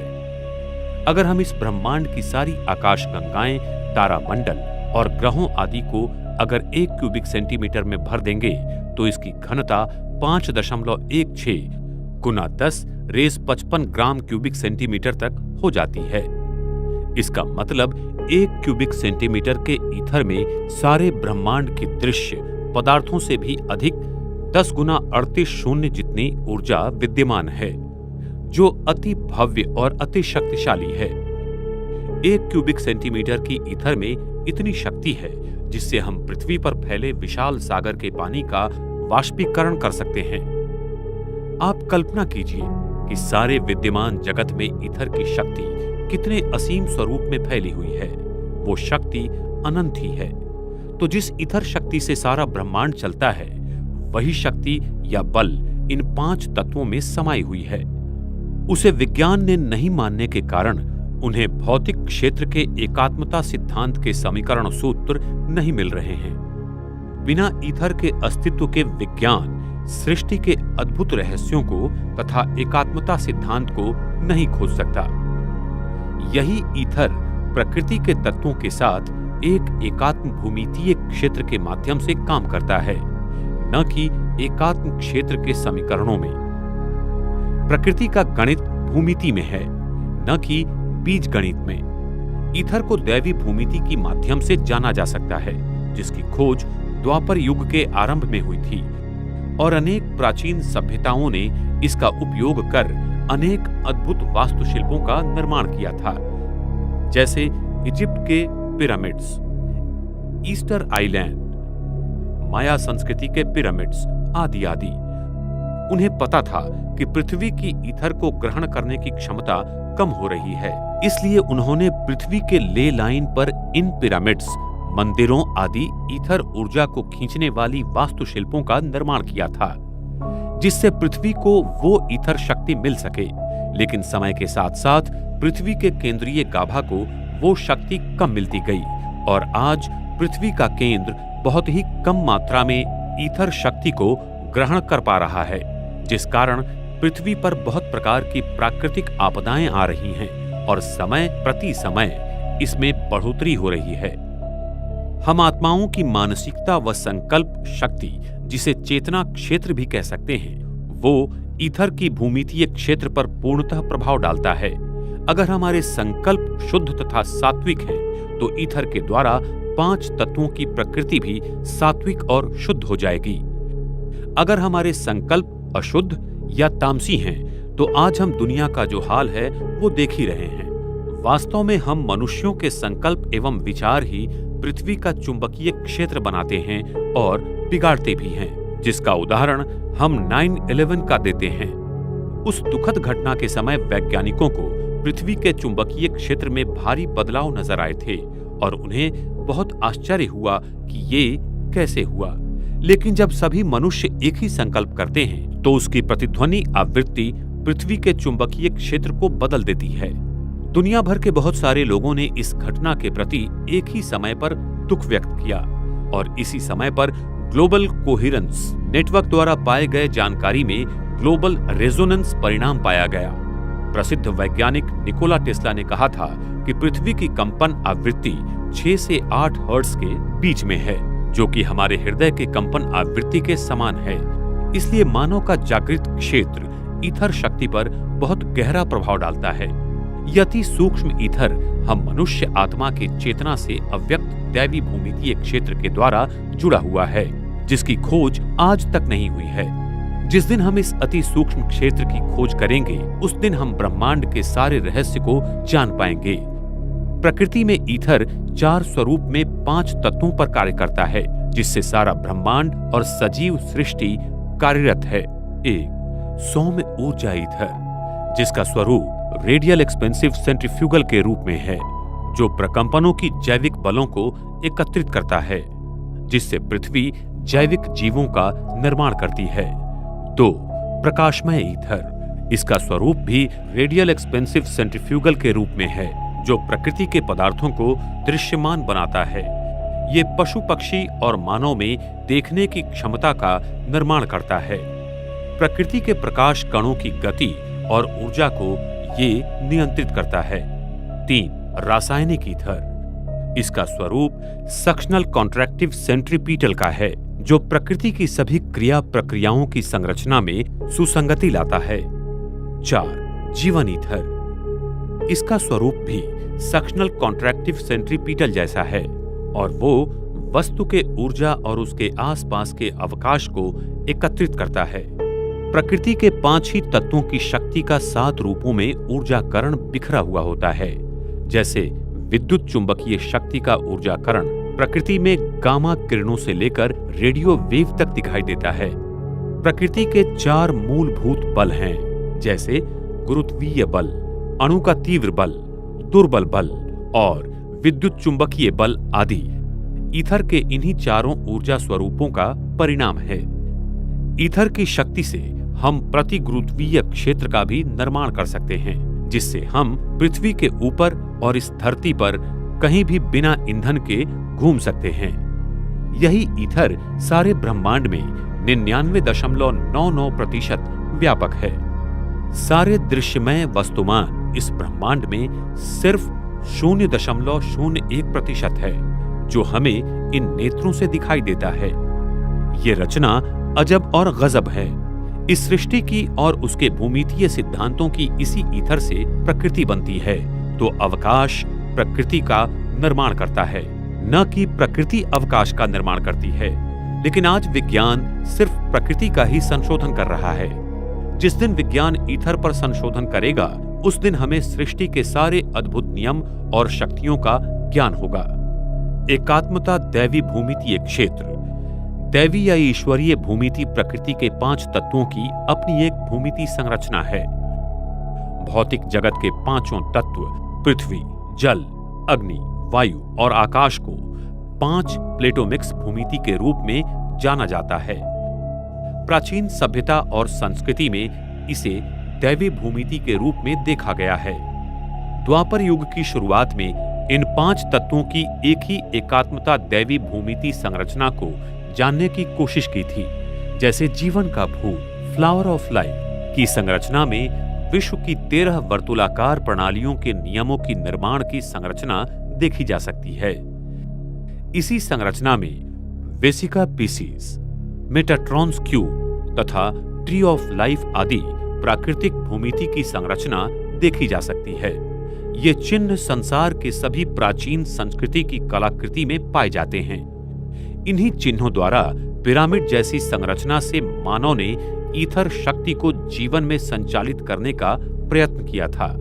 अगर हम इस ब्रह्मांड की सारी आकाश गंगाएं, तारामंडल और ग्रहों आदि को अगर 1 क्यूबिक सेंटीमीटर में भर देंगे तो इसकी घनता 5.16 गुना 10⁻55 ग्राम क्यूबिक सेंटीमीटर तक हो जाती है। इसका मतलब 1 क्यूबिक सेंटीमीटर के ईथर में सारे ब्रह्मांड की दृश्य पदार्थों से भी अधिक 10 गुना 38 शून्य जितनी ऊर्जा विद्यमान है, जो अति भव्य और अति शक्तिशाली है। 1 क्यूबिक सेंटीमीटर की ईथर में इतनी शक्ति है जिससे हम पृथ्वी पर फैले विशाल सागर के पानी का वाष्पीकरण कर सकते हैं। आप कल्पना कीजिए कि सारे विद्यमान जगत में ईथर की शक्ति कितने असीम स्वरूप में फैली हुई है। वो शक्ति अनंत ही है। तो जिस ईथर शक्ति से सारा ब्रह्मांड चलता है, वही शक्ति या बल इन 5 तत्वों में समाई हुई है। उसे विज्ञान ने नहीं मानने के कारण उन्हें भौतिक क्षेत्र के एकात्मता सिद्धांत के समीकरण सूत्र नहीं मिल रहे हैं। बिना ईथर के अस्तित्व के विज्ञान सृष्टि के अद्भुत रहस्यों को तथा एकात्मता सिद्धांत को नहीं खोज सकता। यही ईथर प्रकृति के तत्वों के साथ एक एकात्म भूमितीय क्षेत्र के माध्यम से काम करता है, न कि एकात्म क्षेत्र के समीकरणों में। प्रकृति का गणित भूमिति में है, न कि बीज गणित में। ईथर को दैवी भूमिति की माध्यम से जाना जा सकता है, जिसकी खोज द्वापर युग के आरंभ में हुई थी और अनेक प्राचीन सभ्यताओं ने इसका उपयोग कर अनेक अद्भुत वास्तुशिल्पों का निर्माण किया था, जैसे इजिप्ट के पिरामिड्स, ईस्टर आइलैंड, माया संस्कृति के पिरामिड्स आदि आदि। उन्हें पता था कि पृथ्वी की ईथर को ग्रहण करने की क्षमता कम हो रही है, इसलिए उन्होंने पृथ्वी के ले लाइन पर इन पिरामिड्स, मंदिरों आदि ईथर ऊर्जा को खींचने वाली वास्तुशिल्पों का निर्माण किया था, जिससे पृथ्वी को वो ईथर शक्ति मिल सके। लेकिन समय के साथ साथ पृथ्वी के केंद्रीय गाभा को वो शक्ति कम मिलती गई और आज पृथ्वी का केंद्र बहुत ही कम मात्रा में ईथर शक्ति को ग्रहण कर पा रहा है, जिस कारण पृथ्वी पर बहुत प्रकार की प्राकृतिक आपदाएं आ रही हैं और समय प्रति समय इसमें बढ़ोतरी हो रही है। हम आत्माओं की मानसिकता व संकल्प शक्ति, जिसे चेतना क्षेत्र भी कह सकते हैं, वो ईथर की भूमितीय क्षेत्र पर पूर्णतः प्रभाव डालता है। अगर हमारे संकल्प शुद्ध तथा सात्विक हैं, तो ईथर के द्वारा 5 तत्वों की प्रकृति भी सात्विक और शुद्ध हो जाएगी। अगर हमारे संकल्प अशुद्ध या तामसी हैं, तो आज हम दुनिया का जो हाल है वो देख ही रहे हैं। वास्तव में हम मनुष्यों के संकल्प एवं विचार ही पृथ्वी का चुंबकीय क्षेत्र बनाते हैं और बिगाड़ते भी हैं, जिसका उदाहरण हम 9/11 का देते हैं। उस दुखद घटना के समय वैज्ञानिकों को पृथ्वी के चुंबकीय क्षेत्र में भारी बदलाव नजर आए थे और उन्हें बहुत आश्चर्य हुआ कि ये कैसे हुआ। लेकिन जब सभी मनुष्य एक ही संकल्प करते हैं, तो उसकी प्रतिध्वनि आवृत्ति पृथ्वी के चुंबकीय क्षेत्र को बदल देती है। दुनिया भर के बहुत सारे लोगों ने इस घटना के प्रति एक ही समय पर दुख व्यक्त किया और इसी समय पर ग्लोबल कोहेरेंस नेटवर्क द्वारा पाए गए जानकारी में ग्लोबल रेजोनेंस परिणाम पाया गया। प्रसिद्ध वैज्ञानिक निकोला टेस्ला ने कहा था कि पृथ्वी की कंपन आवृत्ति 6 से 8 हर्ट्ज के बीच में है, जो कि हमारे हृदय के कंपन आवृत्ति के समान है। इसलिए मानव का जागृत क्षेत्र ईथर शक्ति पर बहुत गहरा प्रभाव डालता है। यह अति सूक्ष्म ईथर हम मनुष्य आत्मा के चेतना से अव्यक्त दैवी भूमितीय क्षेत्र के द्वारा जुड़ा हुआ है, जिसकी खोज आज तक नहीं हुई है। जिस दिन हम इस अति सूक्ष्म क्षेत्र की खोज करेंगे, उस दिन हम ब्रह्मांड के सारे रहस्य को जान पाएंगे। प्रकृति में ईथर 4 स्वरूप में 5 तत्वों पर कार्य करता है, जिससे सारा ब्रह्मांड और सजीव सृष्टि कार्यरत है। 1. सौम्य ऊर्जा ईथर, जिसका स्वरूप रेडियल एक्सपेंसिव सेंट्रीफ्यूगल के रूप में है, जो प्रकंपनों की जैविक बलों को एकत्रित करता है, जिससे पृथ्वी जैविक जीवों का निर्माण करती है। 2. प्रकाशमय ईथर, इसका स्वरूप भी रेडियल एक्सपेंसिव सेंट्रीफ्यूगल के रूप में है, जो प्रकृति के पदार्थों को दृश्यमान बनाता है। ये पशु पक्षी और मानव में देखने की क्षमता का निर्माण करता है। प्रकृति के प्रकाश कणों की गति और ऊर्जा को ये नियंत्रित करता है। 3. रासायनिक ईथर, इसका स्वरूप सक्शनल कॉन्ट्रैक्टिव सेंट्रीपीटल का है, जो प्रकृति की सभी क्रिया प्रक्रियाओं की संरचना में सुसंगति लाता है। 4. जीवन ईथर, इसका स्वरूप भी सक्शनल कॉन्ट्रैक्टिव सेंट्रीपीटल जैसा है और वो वस्तु के ऊर्जा और उसके आसपास के अवकाश को एकत्रित करता है। प्रकृति के 5 ही तत्वों की शक्ति का 7 रूपों में ऊर्जाकरण बिखरा हुआ होता है, जैसे विद्युत चुंबकीय शक्ति का ऊर्जाकरण प्रकृति में गामा किरणों से लेकर रेडियो वेव तक दिखाई देता है। प्रकृति के 4 मूलभूत बल हैं, जैसे गुरुत्वीय बल, अणु का तीव्र बल, दुर्बल बल और विद्युत चुंबकीय बल आदि। ईथर के इन्हीं चारों ऊर्जा स्वरूपों का परिणाम है। ईथर की शक्ति से हम प्रतिगुरुत्वीय क्षेत्र का भी निर्माण कर सकते हैं, जिससे हम पृथ्वी के ऊपर और इस धरती पर कहीं भी बिना ईंधन के घूम सकते हैं। यही ईथर सारे ब्रह्मांड में 99.99% व्यापक है। सारे दृश्यमय वस्तुमान इस ब्रह्मांड में सिर्फ 0.01% है जो हमें इन नेत्रों से दिखाई देता है। ये रचना अजब और गजब है। इस सृष्टि की और उसके भूमितीय सिद्धांतों की इसी ईथर से प्रकृति बनती है, तो अवकाश प्रकृति का निर्माण करता है, न कि प्रकृति अवकाश का निर्माण करती है। लेकिन आज विज्ञान सिर्फ प्रकृति का ही संशोधन कर रहा है। जिस दिन विज्ञान ईथर पर संशोधन करेगा, उस दिन हमें सृष्टि के सारे अद्भुत नियम और शक्तियों का ज्ञान होगा। एकात्मता दैवी भूमितीय क्षेत्र। दैवी या ईश्वरीय भूमिति प्रकृति के 5 तत्वों की अपनी एक भूमिति संरचना है। भौतिक जगत के 5 तत्व पृथ्वी, जल, अग्नि, वायु और आकाश को 5 प्लेटोमिक्स भूमिति के रूप में जाना जाता है। प्राचीन सभ्यता और संस्कृति में इसे दैवी भूमिति के रूप में देखा गया है। द्वापर युग की शुरुआत में इन 5 तत्वों की एक ही एकात्मता दैवी भूमिति संरचना को जानने की कोशिश की थी। जैसे जीवन का भूत, फ्लावर ऑफ लाइफ की संरचना में विश्व की 13 वर्तुलाकार प्रणालियों के नियमों की निर्माण की संरचना देखी जा सकती है। इसी संरचना में वेसिका पीसीस, मेटाट्रॉन्स क्यूब तथा ट्री ऑफ लाइफ आदि प्राकृतिक भूमिति की संरचना देखी जा सकती है। ये चिन्ह संसार के सभी प्राचीन संस्कृति की कलाकृति में पाए जाते हैं। इन्हीं चिन्हों द्वारा पिरामिड जैसी संरचना से मानव ने ईथर शक्ति को जीवन में संचालित करने का प्रयत्न किया था।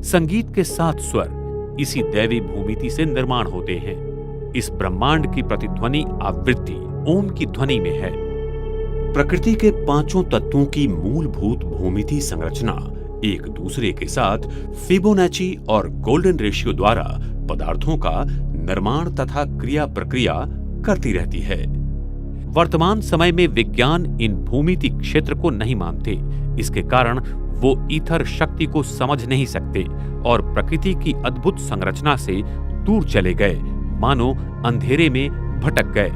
संगीत के 7 स्वर इसी दैवी भूमिति से निर्माण होते हैं। इस ब्रह्मांड की प्रतिध्वनि आवृत्ति ओम की ध्वनि में है। प्रकृति के 5 तत्वों की मूलभूत भूमिति संरचना एक दूसरे के साथ फिबोनाची और गोल्डन रेशियो द्वारा पदार्थों का निर्माण तथा क्रिया प्रक्रिया करती रहती है। वर्तमान समय में विज्ञान इन भूमिति क्षेत्र को नहीं मानते। इसके कारण वो ईथर शक्ति को समझ नहीं सकते और प्रकृति की अद्भुत संरचना से दूर चले गए, मानो अंधेरे में भटक गए।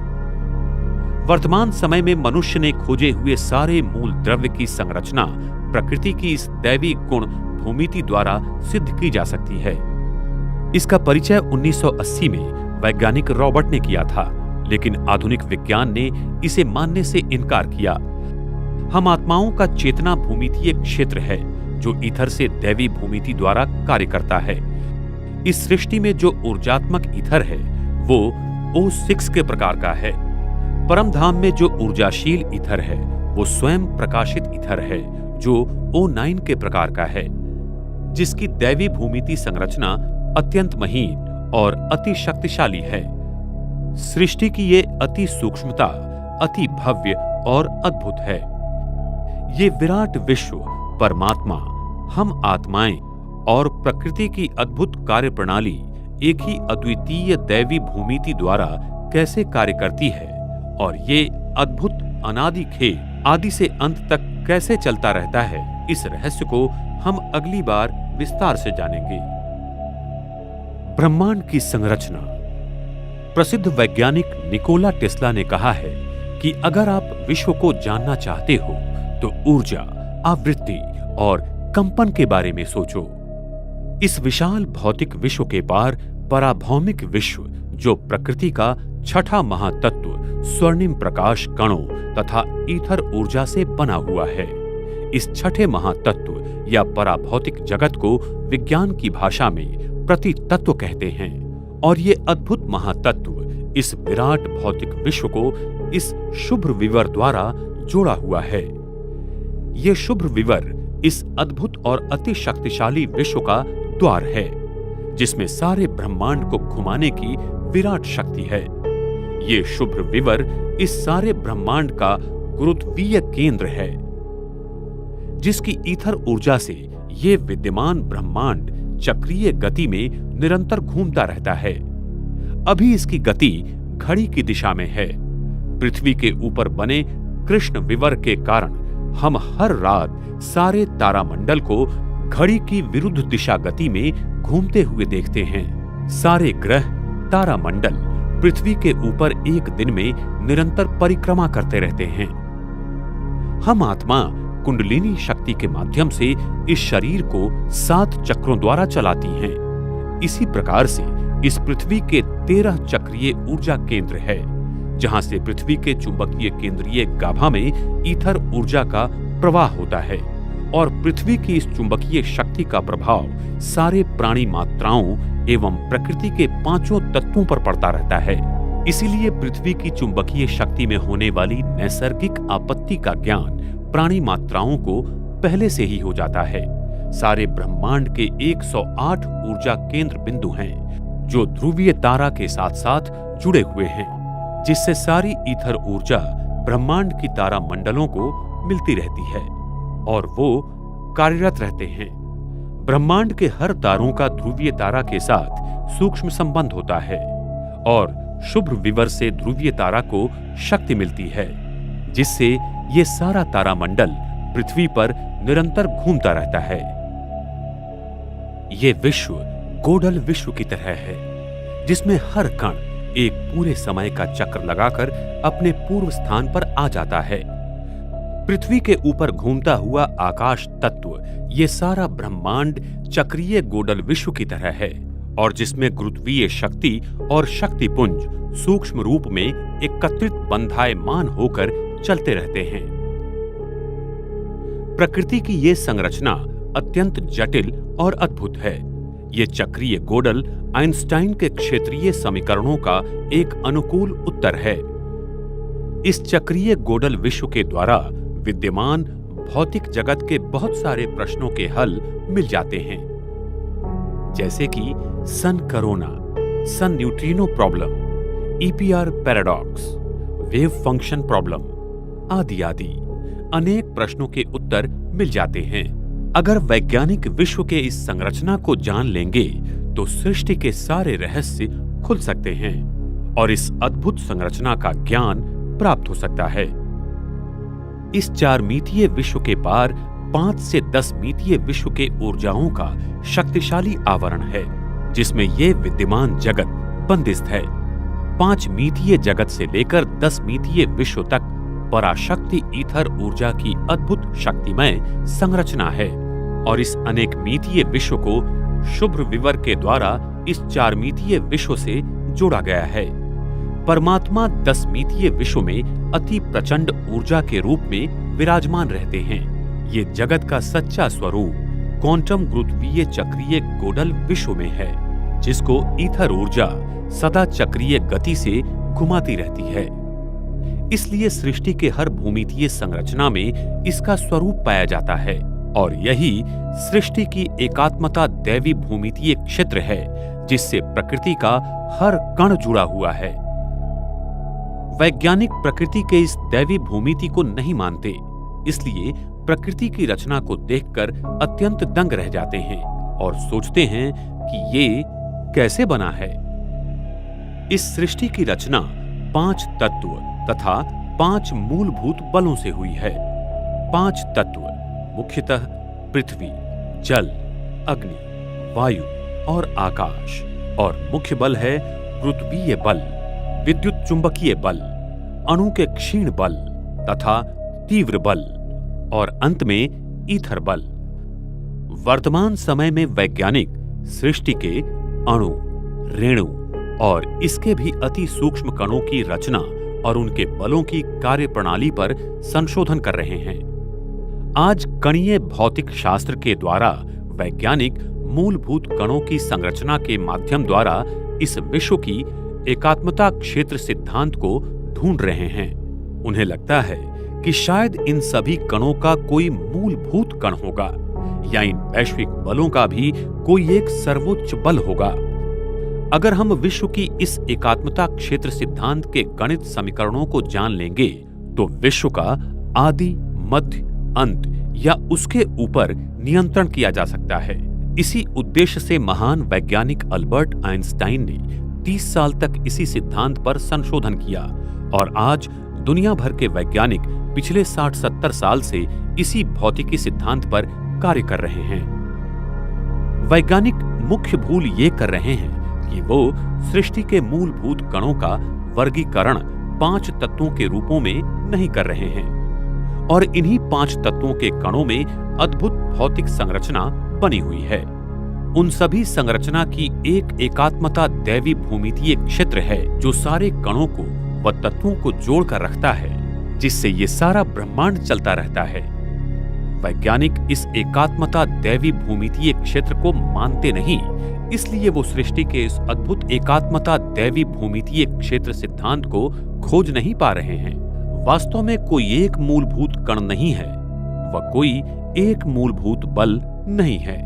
वर्तमान समय में मनुष्य ने खोजे हुए सारे मूल द्रव्य की संरचना प्रकृति की इस दैवी गुण भूमिति द्वारा सिद्ध की जा सकती है। इसका परिचय 1980 में वैज्ञानिक रॉबर्ट ने किया था, लेकिन आधुनिक विज्ञान ने इसे मानने से इनकार किया। हम आत्माओं का चेतना भूमितीय क्षेत्र है जो ईथर से दैवी भूमिति द्वारा कार्य करता है। इस सृष्टि में जो ऊर्जात्मक ईथर है वो O6 के प्रकार का है। परम धाम में जो ऊर्जाशील ईथर है वो स्वयं प्रकाशित ईथर है जो O9 के प्रकार का है, जिसकी दैवी भूमिति संरचना अत्यंत महीन और अति शक्तिशाली है। सृष्टि की ये अति सूक्ष्मता अति भव्य और अद्भुत है। ये विराट विश्व, परमात्मा, हम आत्माएं और प्रकृति की अद्भुत कार्य प्रणाली एक ही अद्वितीय दैवी भूमिति द्वारा कैसे कार्य करती है और ये अद्भुत अनादि खेल आदि से अंत तक कैसे चलता रहता है, इस रहस्य को हम अगली बार विस्तार से जानेंगे। ब्रह्मांड की संरचना। प्रसिद्ध वैज्ञानिक निकोला टेस्ला ने कहा है कि अगर आप विश्व को जानना चाहते हो तो ऊर्जा, आवृत्ति और कंपन के बारे में सोचो। इस विशाल भौतिक विश्व के पार पराभौमिक विश्व, जो प्रकृति का 6ठा महातत्व स्वर्णिम प्रकाश कणों तथा ईथर ऊर्जा से बना हुआ है। इस 6ठे महातत्व या पराभौतिक जगत को विज्ञान की भाषा में प्रतितत्व कहते हैं और ये अद्भुत महातत्व इस विराट भौतिक विश्व को इस शुभ्र विवर द्वारा जोड़ा हुआ है। ये शुभ्र विवर इस अद्भुत और अति शक्तिशाली विश्व का द्वार है, जिसमें सारे ब्रह्मांड को घुमाने की विराट शक्ति है। ये शुभ्र विवर इस सारे ब्रह्मांड का गुरुत्वीय केंद्र है, जिसकी ईथर ऊर्जा से ये विद्यमान ब्रह्मांड चक्रीय गति में निरंतर घूमता रहता है। अभी इसकी गति घड़ी की दिशा में है। पृथ्वी के ऊपर बने कृष्ण विवर के कारण हम हर रात सारे तारामंडल को घड़ी की विरुद्ध दिशा गति में घूमते हुए देखते हैं। सारे ग्रह, तारामंडल पृथ्वी के ऊपर एक दिन में निरंतर परिक्रमा करते रहते हैं। हम आत्मा कुंडलिनी शक्ति के माध्यम से इस शरीर को 7 चक्रों द्वारा चलाती हैं। इसी प्रकार से इस पृथ्वी के 13 चक्रीय ऊर्जा केंद्र है, जहां से पृथ्वी के चुंबकीय केंद्रीय गाभा में ईथर ऊर्जा का प्रवाह होता है और पृथ्वी की इस चुंबकीय शक्ति का प्रभाव सारे प्राणी मात्राओं एवं प्रकृति के 5 तत्वों पर पड़ता रहता है। इसीलिए पृथ्वी की चुंबकीय शक्ति में होने वाली नैसर्गिक आपत्ति का ज्ञान प्राणी मात्राओं को पहले से ही हो जाता है। सारे ब्रह्मांड के 108 ऊर्जा केंद्र बिंदु हैं, जो ध्रुवीय तारा के साथ साथ जुड़े हुए हैं, जिससे सारी ईथर ऊर्जा ब्रह्मांड की तारा मंडलों को मिलती रहती है और वो कार्यरत रहते हैं। ब्रह्मांड के हर तारों का ध्रुवीय तारा के साथ सूक्ष्म संबंध होता है और शुभ्र विवर से ध्रुवीय तारा को शक्ति मिलती है, जिससे ये सारा तारामंडल पृथ्वी पर निरंतर घूमता रहता है। ये विश्व गोडल विश्व की तरह है, जिसमें हर कण एक पूरे समय का चक्र लगाकर अपने पूर्व स्थान पर आ जाता है। पृथ्वी के ऊपर घूमता हुआ आकाश तत्व ये सारा ब्रह्मांड चक्रीय गोडल विश्व की तरह है और जिसमें गुरुत्वीय शक्ति और शक्तिपुंज सूक्ष्म रूप में एकत्रित बंधायमान होकर चलते रहते हैं। प्रकृति की ये संरचना अत्यंत जटिल और अद्भुत है। ये चक्रीय गोडल आइंस्टाइन के क्षेत्रीय समीकरणों का एक अनुकूल उत्तर है। इस चक्रीय गोडल विश्व के द्वारा विद्यमान भौतिक जगत के बहुत सारे प्रश्नों के हल मिल जाते हैं, जैसे कि sun corona, sun neutrino problem, EPR paradox, wave function problem आदि आदि अनेक प्रश्नों के उत्तर मिल जाते हैं। अगर वैज्ञानिक विश्व के इस संरचना को जान लेंगे तो सृष्टि के सारे रहस्य खुल सकते हैं और इस अद्भुत संरचना का ज्ञान प्राप्त हो सकता है। इस 4 मितीय विश्व के पार 5 से 10 मितीय विश्व के ऊर्जाओं का शक्तिशाली आवरण है, जिसमें ये विद्यमान जगत बंदिस्त है। 5 मितीय जगत से लेकर 10 मितीय विश्व तक पराशक्ति ईथर ऊर्जा की अद्भुत शक्तिमय संरचना है और इस अनेक मितीय विश्व को शुभ्र विवर के द्वारा इस 4 मितीय विश्व से जोड़ा गया है। परमात्मा 10 मितीय विश्व में अति प्रचंड ऊर्जा के रूप में विराजमान रहते हैं। ये जगत का सच्चा स्वरूप क्वांटम गुरुत्वीय चक्रीय गोडल विश्व में है, जिसको ईथर ऊर्जा सदा चक्रीय गति से घुमाती रहती है। इसलिए सृष्टि के हर भूमितीय संरचना में इसका स्वरूप पाया जाता है और यही सृष्टि की एकात्मता दैवी भूमितीय क्षेत्र है, जिससे प्रकृति का हर कण जुड़ा हुआ है। वैज्ञानिक प्रकृति के इस दैवी भूमिति को नहीं मानते, इसलिए प्रकृति की रचना को देखकर अत्यंत दंग रह जाते हैं और सोचते हैं कि ये कैसे बना है। इस सृष्टि की रचना 5 तत्व तथा 5 मूलभूत बलों से हुई है। 5 तत्व मुख्यतः पृथ्वी, जल, अग्नि, वायु और आकाश, और मुख्य बल है गुरुत्वीय बल, विद्युत चुंबकीय बल, अणु के क्षीण बल तथा तीव्र बल और अंत में ईथर बल। वर्तमान समय में वैज्ञानिक सृष्टि के अणु, रेणु और इसके भी अति सूक्ष्म कणों की रचना और उनके बलों की कार्यप्रणाली पर संशोधन कर रहे हैं। आज कणीय भौतिक शास्त्र के द्वारा वैज्ञानिक मूलभूत कणों की संरचना के माध्यम द्वारा इस विश्व की एकात्मता क्षेत्र सिद्धांत को ढूंढ रहे हैं। उन्हें लगता है कि शायद इन सभी कणों का कोई मूलभूत कण होगा या इन वैश्विक बलों का भी कोई एक सर्वोच्च बल होगा। अगर हम विश्व की इस एकात्मता क्षेत्र सिद्धांत के गणित समीकरणों को जान लेंगे तो विश्व का आदि, मध्य, अंत या उसके ऊपर नियंत्रण किया जा सकता है। इसी उद्देश्य से महान वैज्ञानिक अल्बर्ट आइंस्टाइन ने 30 साल तक इसी सिद्धांत पर संशोधन किया और आज दुनिया भर के वैज्ञानिक पिछले 60-70 साल से इसी भौतिकी सिद्धांत पर कार्य कर रहे हैं। वैज्ञानिक मुख्य भूल ये कर रहे हैं कि वो सृष्टि के मूलभूत कणों का वर्गीकरण 5 तत्वों के रूपों में नहीं कर रहे हैं और इन्हीं 5 तत्वों के कणों में अद्भुत भौतिक संरचना बनी हुई है। उन सभी संरचना की एक एकात्मता दैवी भूमितीय क्षेत्र है जो सारे कणों को व तत्वों को जोड़कर रखता है, जिससे ये सारा ब्रह्मांड चलता रहता है। वैज्ञानिक इस एकात्मता दैवी भूमितीय क्षेत्र को मानते नहीं, इसलिए वो सृष्टि के इस अद्भुत एकात्मता दैवी भूमितीय क्षेत्र सिद्धांत को खोज नहीं पा रहे हैं। वास्तव में कोई एक मूलभूत कण नहीं है व कोई एक मूलभूत बल नहीं है।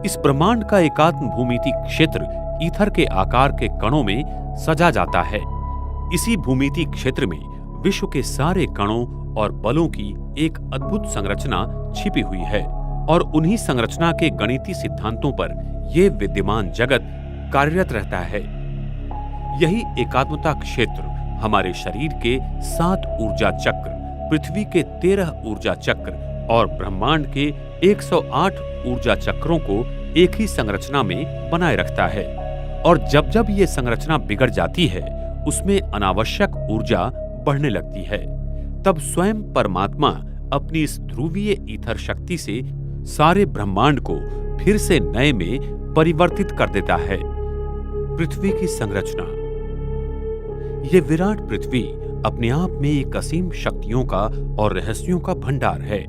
इस ब्रह्मांड का एकात्म भूमिति क्षेत्र ईथर के आकार के कणों में सजा जाता है। इसी भूमिति क्षेत्र में विश्व के सारे कणों और बलों की एक अद्भुत संरचना छिपी हुई है और उन्हीं संरचना के गणितीय सिद्धांतों पर यह विद्यमान जगत कार्यरत रहता है। यही एकात्मता क्षेत्र हमारे शरीर के 7 ऊर्जा चक्र, पृथ्वी के 13 ऊर्जा चक्र और ब्रह्मांड के 108 ऊर्जा चक्रों को एक ही संरचना में बनाए रखता है। और जब जब ये संरचना बिगड़ जाती है, उसमें अनावश्यक ऊर्जा बढ़ने लगती है, तब स्वयं परमात्मा अपनी इस ध्रुवीय ईथर शक्ति से सारे ब्रह्मांड को फिर से नए में परिवर्तित कर देता है। पृथ्वी की संरचना। ये विराट पृथ्वी अपने आप में एक असीम शक्तियों का और रहस्यों का भंडार है।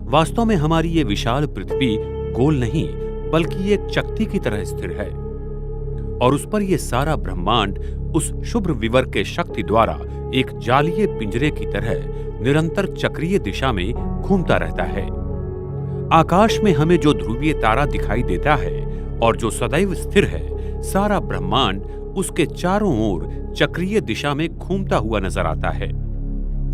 वास्तव में हमारी ये विशाल पृथ्वी गोल नहीं बल्कि एक चक्ति की तरह स्थिर है और उस पर यह सारा ब्रह्मांड उस शुभ्र विवर के शक्ति द्वारा एक जालीय पिंजरे की तरह निरंतर चक्रीय दिशा में घूमता रहता है। आकाश में हमें जो ध्रुवीय तारा दिखाई देता है और जो सदैव स्थिर है, सारा ब्रह्मांड उसके चारों ओर चक्रीय दिशा में घूमता हुआ नजर आता है।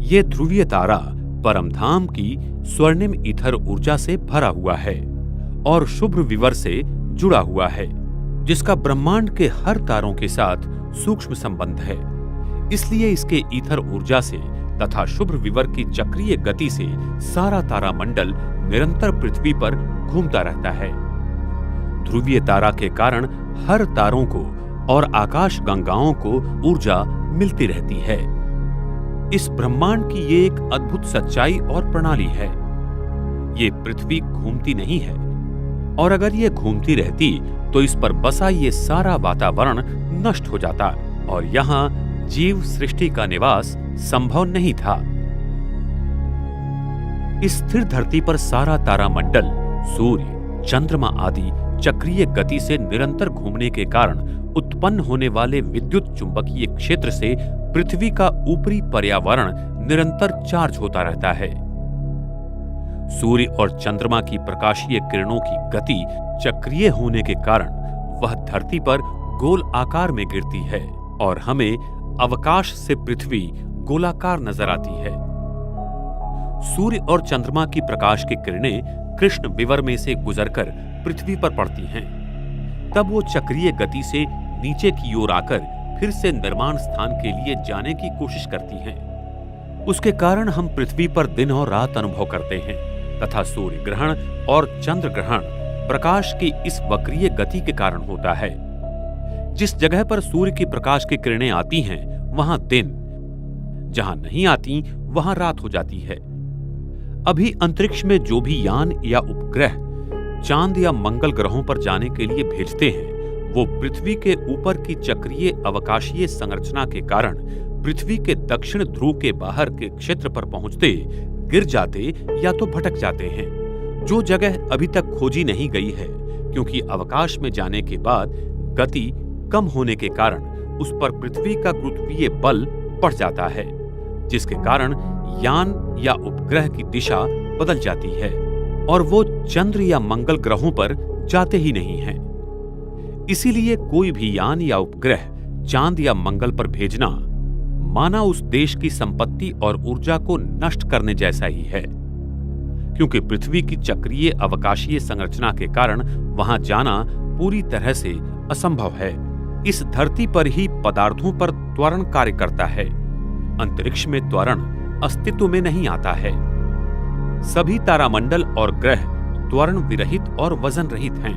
ये ध्रुवीय तारा परमधाम की स्वर्णिम ईथर ऊर्जा से भरा हुआ है और शुभ्र विवर से जुड़ा हुआ है, जिसका ब्रह्मांड के हर तारों के साथ सूक्ष्म संबंध है। इसलिए इसके ईथर ऊर्जा से तथा शुभ्र विवर की चक्रीय गति से सारा तारामंडल निरंतर पृथ्वी पर घूमता रहता है। ध्रुवीय तारा के कारण हर तारों को और आकाश गंगाओं को ऊर्जा मिलती रहती है। इस ब्रह्मांड की ये एक अद्भुत सच्चाई और प्रणाली है। ये पृथ्वी घूमती नहीं है और अगर ये घूमती रहती तो इस पर बसा ये सारा वातावरण नष्ट हो जाता और यहाँ जीव सृष्टि का निवास संभव नहीं था। इस स्थिर धरती पर सारा तारामंडल, सूर्य, चंद्रमा आदि चक्रीय गति से निरंतर घूमने के कारण उत्पन्न होने वाले विद्युत चुंबकीय क्षेत्र से पृथ्वी का ऊपरी पर्यावरण निरंतर चार्ज होता रहता है। सूर्य और चंद्रमा की प्रकाशीय किरणों की गति चक्रीय होने के कारण वह धरती पर गोल आकार में गिरती है और हमें अवकाश से पृथ्वी गोलाकार नजर आती है। सूर्य और चंद्रमा की प्रकाश की किरणें कृष्ण विवर में से गुजरकर पृथ्वी पर पड़ती हैं। तब वो चक्रीय गति से नीचे की ओर आकर फिर से निर्माण स्थान के लिए जाने की कोशिश करती हैं। उसके कारण हम पृथ्वी पर दिन और रात अनुभव करते हैं तथा सूर्य ग्रहण और चंद्र ग्रहण प्रकाश की इस वक्रीय गति के कारण होता है। जिस जगह पर सूर्य की प्रकाश की किरणें आती हैं वहां दिन, जहां नहीं आती वहां रात हो जाती है। अभी अंतरिक्ष में जो भी यान या उपग्रह चांद या मंगल ग्रहों पर जाने के लिए भेजते हैं, वो पृथ्वी के ऊपर की चक्रीय अवकाशीय संरचना के कारण पृथ्वी के दक्षिण ध्रुव के बाहर के क्षेत्र पर पहुंचते गिर जाते या तो भटक जाते हैं, जो जगह अभी तक खोजी नहीं गई है, क्योंकि अवकाश में जाने के बाद गति कम होने के कारण उस पर पृथ्वी का गुरुत्वीय बल बढ़ जाता है, जिसके कारण यान या उपग्रह की दिशा बदल जाती है और वो चंद्र या मंगल ग्रहों पर जाते ही नहीं हैं। इसीलिए कोई भी यान या उपग्रह चांद या मंगल पर भेजना माना उस देश की संपत्ति और ऊर्जा को नष्ट करने जैसा ही है, क्योंकि पृथ्वी की चक्रीय अवकाशीय संरचना के कारण वहां जाना पूरी तरह से असंभव है। इस धरती पर ही पदार्थों पर त्वरण कार्य करता है। अंतरिक्ष में त्वरण अस्तित्व में नहीं आता है। सभी तारामंडल और ग्रह त्वरण विरहित और वजन रहित हैं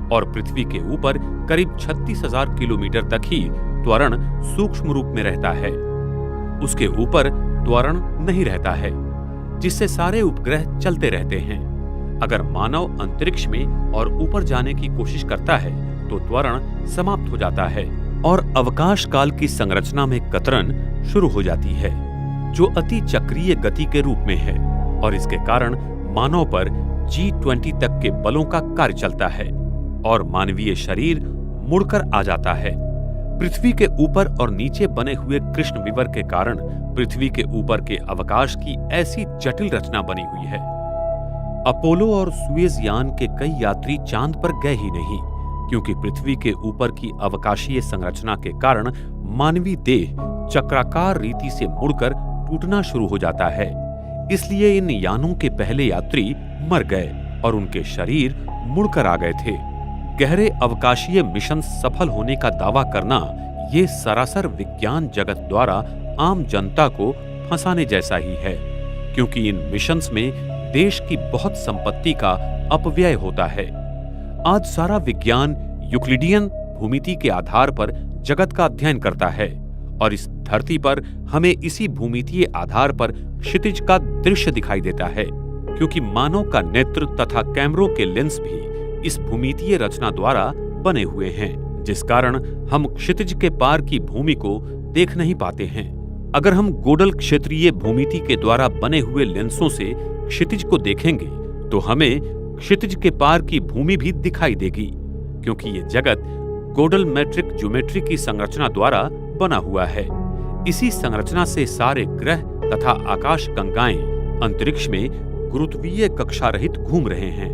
और पृथ्वी के ऊपर करीब 36,000 किलोमीटर तक ही त्वरण सूक्ष्म रूप में रहता है। उसके ऊपर त्वरण नहीं रहता है, जिससे सारे उपग्रह चलते रहते हैं। अगर मानव अंतरिक्ष में और ऊपर जाने की कोशिश करता है तो त्वरण समाप्त हो जाता है और अवकाश काल की संरचना में कतरन शुरू हो जाती है, जो अति चक्रीय गति के रूप में है, और इसके कारण मानव पर G20 तक के बलों का कार्य चलता है और मानवीय शरीर मुड़कर आ जाता है। पृथ्वी के ऊपर और नीचे बने हुए कृष्ण विवर के कारण पृथ्वी के ऊपर के अवकाश की ऐसी जटिल रचना बनी हुई है। अपोलो और सुएज यान के कई यात्री चांद पर गए ही नहीं, क्योंकि पृथ्वी के ऊपर की अवकाशीय संरचना के कारण मानवीय देह चक्राकार रीति से मुड़कर टूटना शुरू हो जाता है। इसलिए इन यानों के पहले यात्री मर गए और उनके शरीर मुड़कर आ गए थे। गहरे अवकाशीय मिशन सफल होने का दावा करना ये सरासर विज्ञान जगत द्वारा आम जनता को फंसाने जैसा ही है, क्योंकि इन मिशंस में देश की बहुत संपत्ति का अपव्यय होता है। आज सारा विज्ञान यूक्लिडियन भूमिति के आधार पर जगत का अध्ययन करता है और इस धरती पर हमें इसी भूमितीय आधार पर क्षितिज का दृश्य दिखाई देता है, क्योंकि मानव का नेत्र तथा कैमरों के लेंस भी इस भूमितीय रचना द्वारा बने हुए हैं, जिस कारण हम क्षितिज के पार की भूमि को देख नहीं पाते हैं। अगर हम गोडल क्षेत्रीय भूमिति के द्वारा बने हुए लेंसों से क्षितिज को देखेंगे तो हमें क्षितिज के पार की भूमि भी दिखाई देगी, क्योंकि ये जगत गोडल मैट्रिक ज्योमेट्री की संरचना द्वारा बना हुआ है। इसी संरचना से सारे ग्रह तथा आकाश गंगाएं अंतरिक्ष में गुरुत्वीय कक्षा रहित घूम रहे हैं।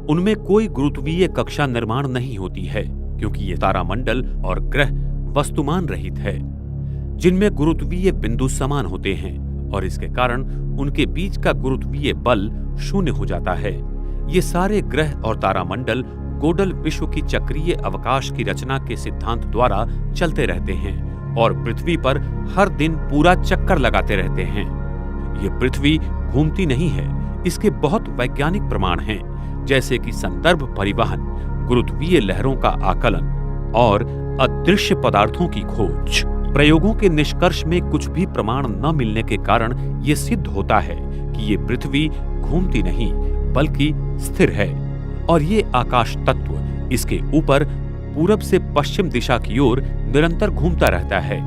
उनमें कोई गुरुत्वीय कक्षा निर्माण नहीं होती है, क्योंकि ये तारामंडल और ग्रह वस्तुमान रहित है, जिनमें गुरुत्वीय बिंदु समान होते हैं और इसके कारण उनके बीच का गुरुत्वीय बल शून्य हो जाता है। ये सारे ग्रह और तारामंडल गोडल विश्व की चक्रीय अवकाश की रचना के सिद्धांत द्वारा चलते रहते हैं और पृथ्वी पर हर दिन पूरा चक्कर लगाते रहते हैं। ये पृथ्वी घूमती नहीं है, इसके बहुत वैज्ञानिक प्रमाण हैं, जैसे कि संदर्भ परिवहन, गुरुत्वीय लहरों का आकलन और अदृश्य पदार्थों की खोज। प्रयोगों के निष्कर्ष में कुछ भी प्रमाण न मिलने के कारण ये सिद्ध होता है कि ये पृथ्वी घूमती नहीं बल्कि स्थिर है और ये आकाश तत्व इसके ऊपर पूरब से पश्चिम दिशा की ओर निरंतर घूमता रहता है।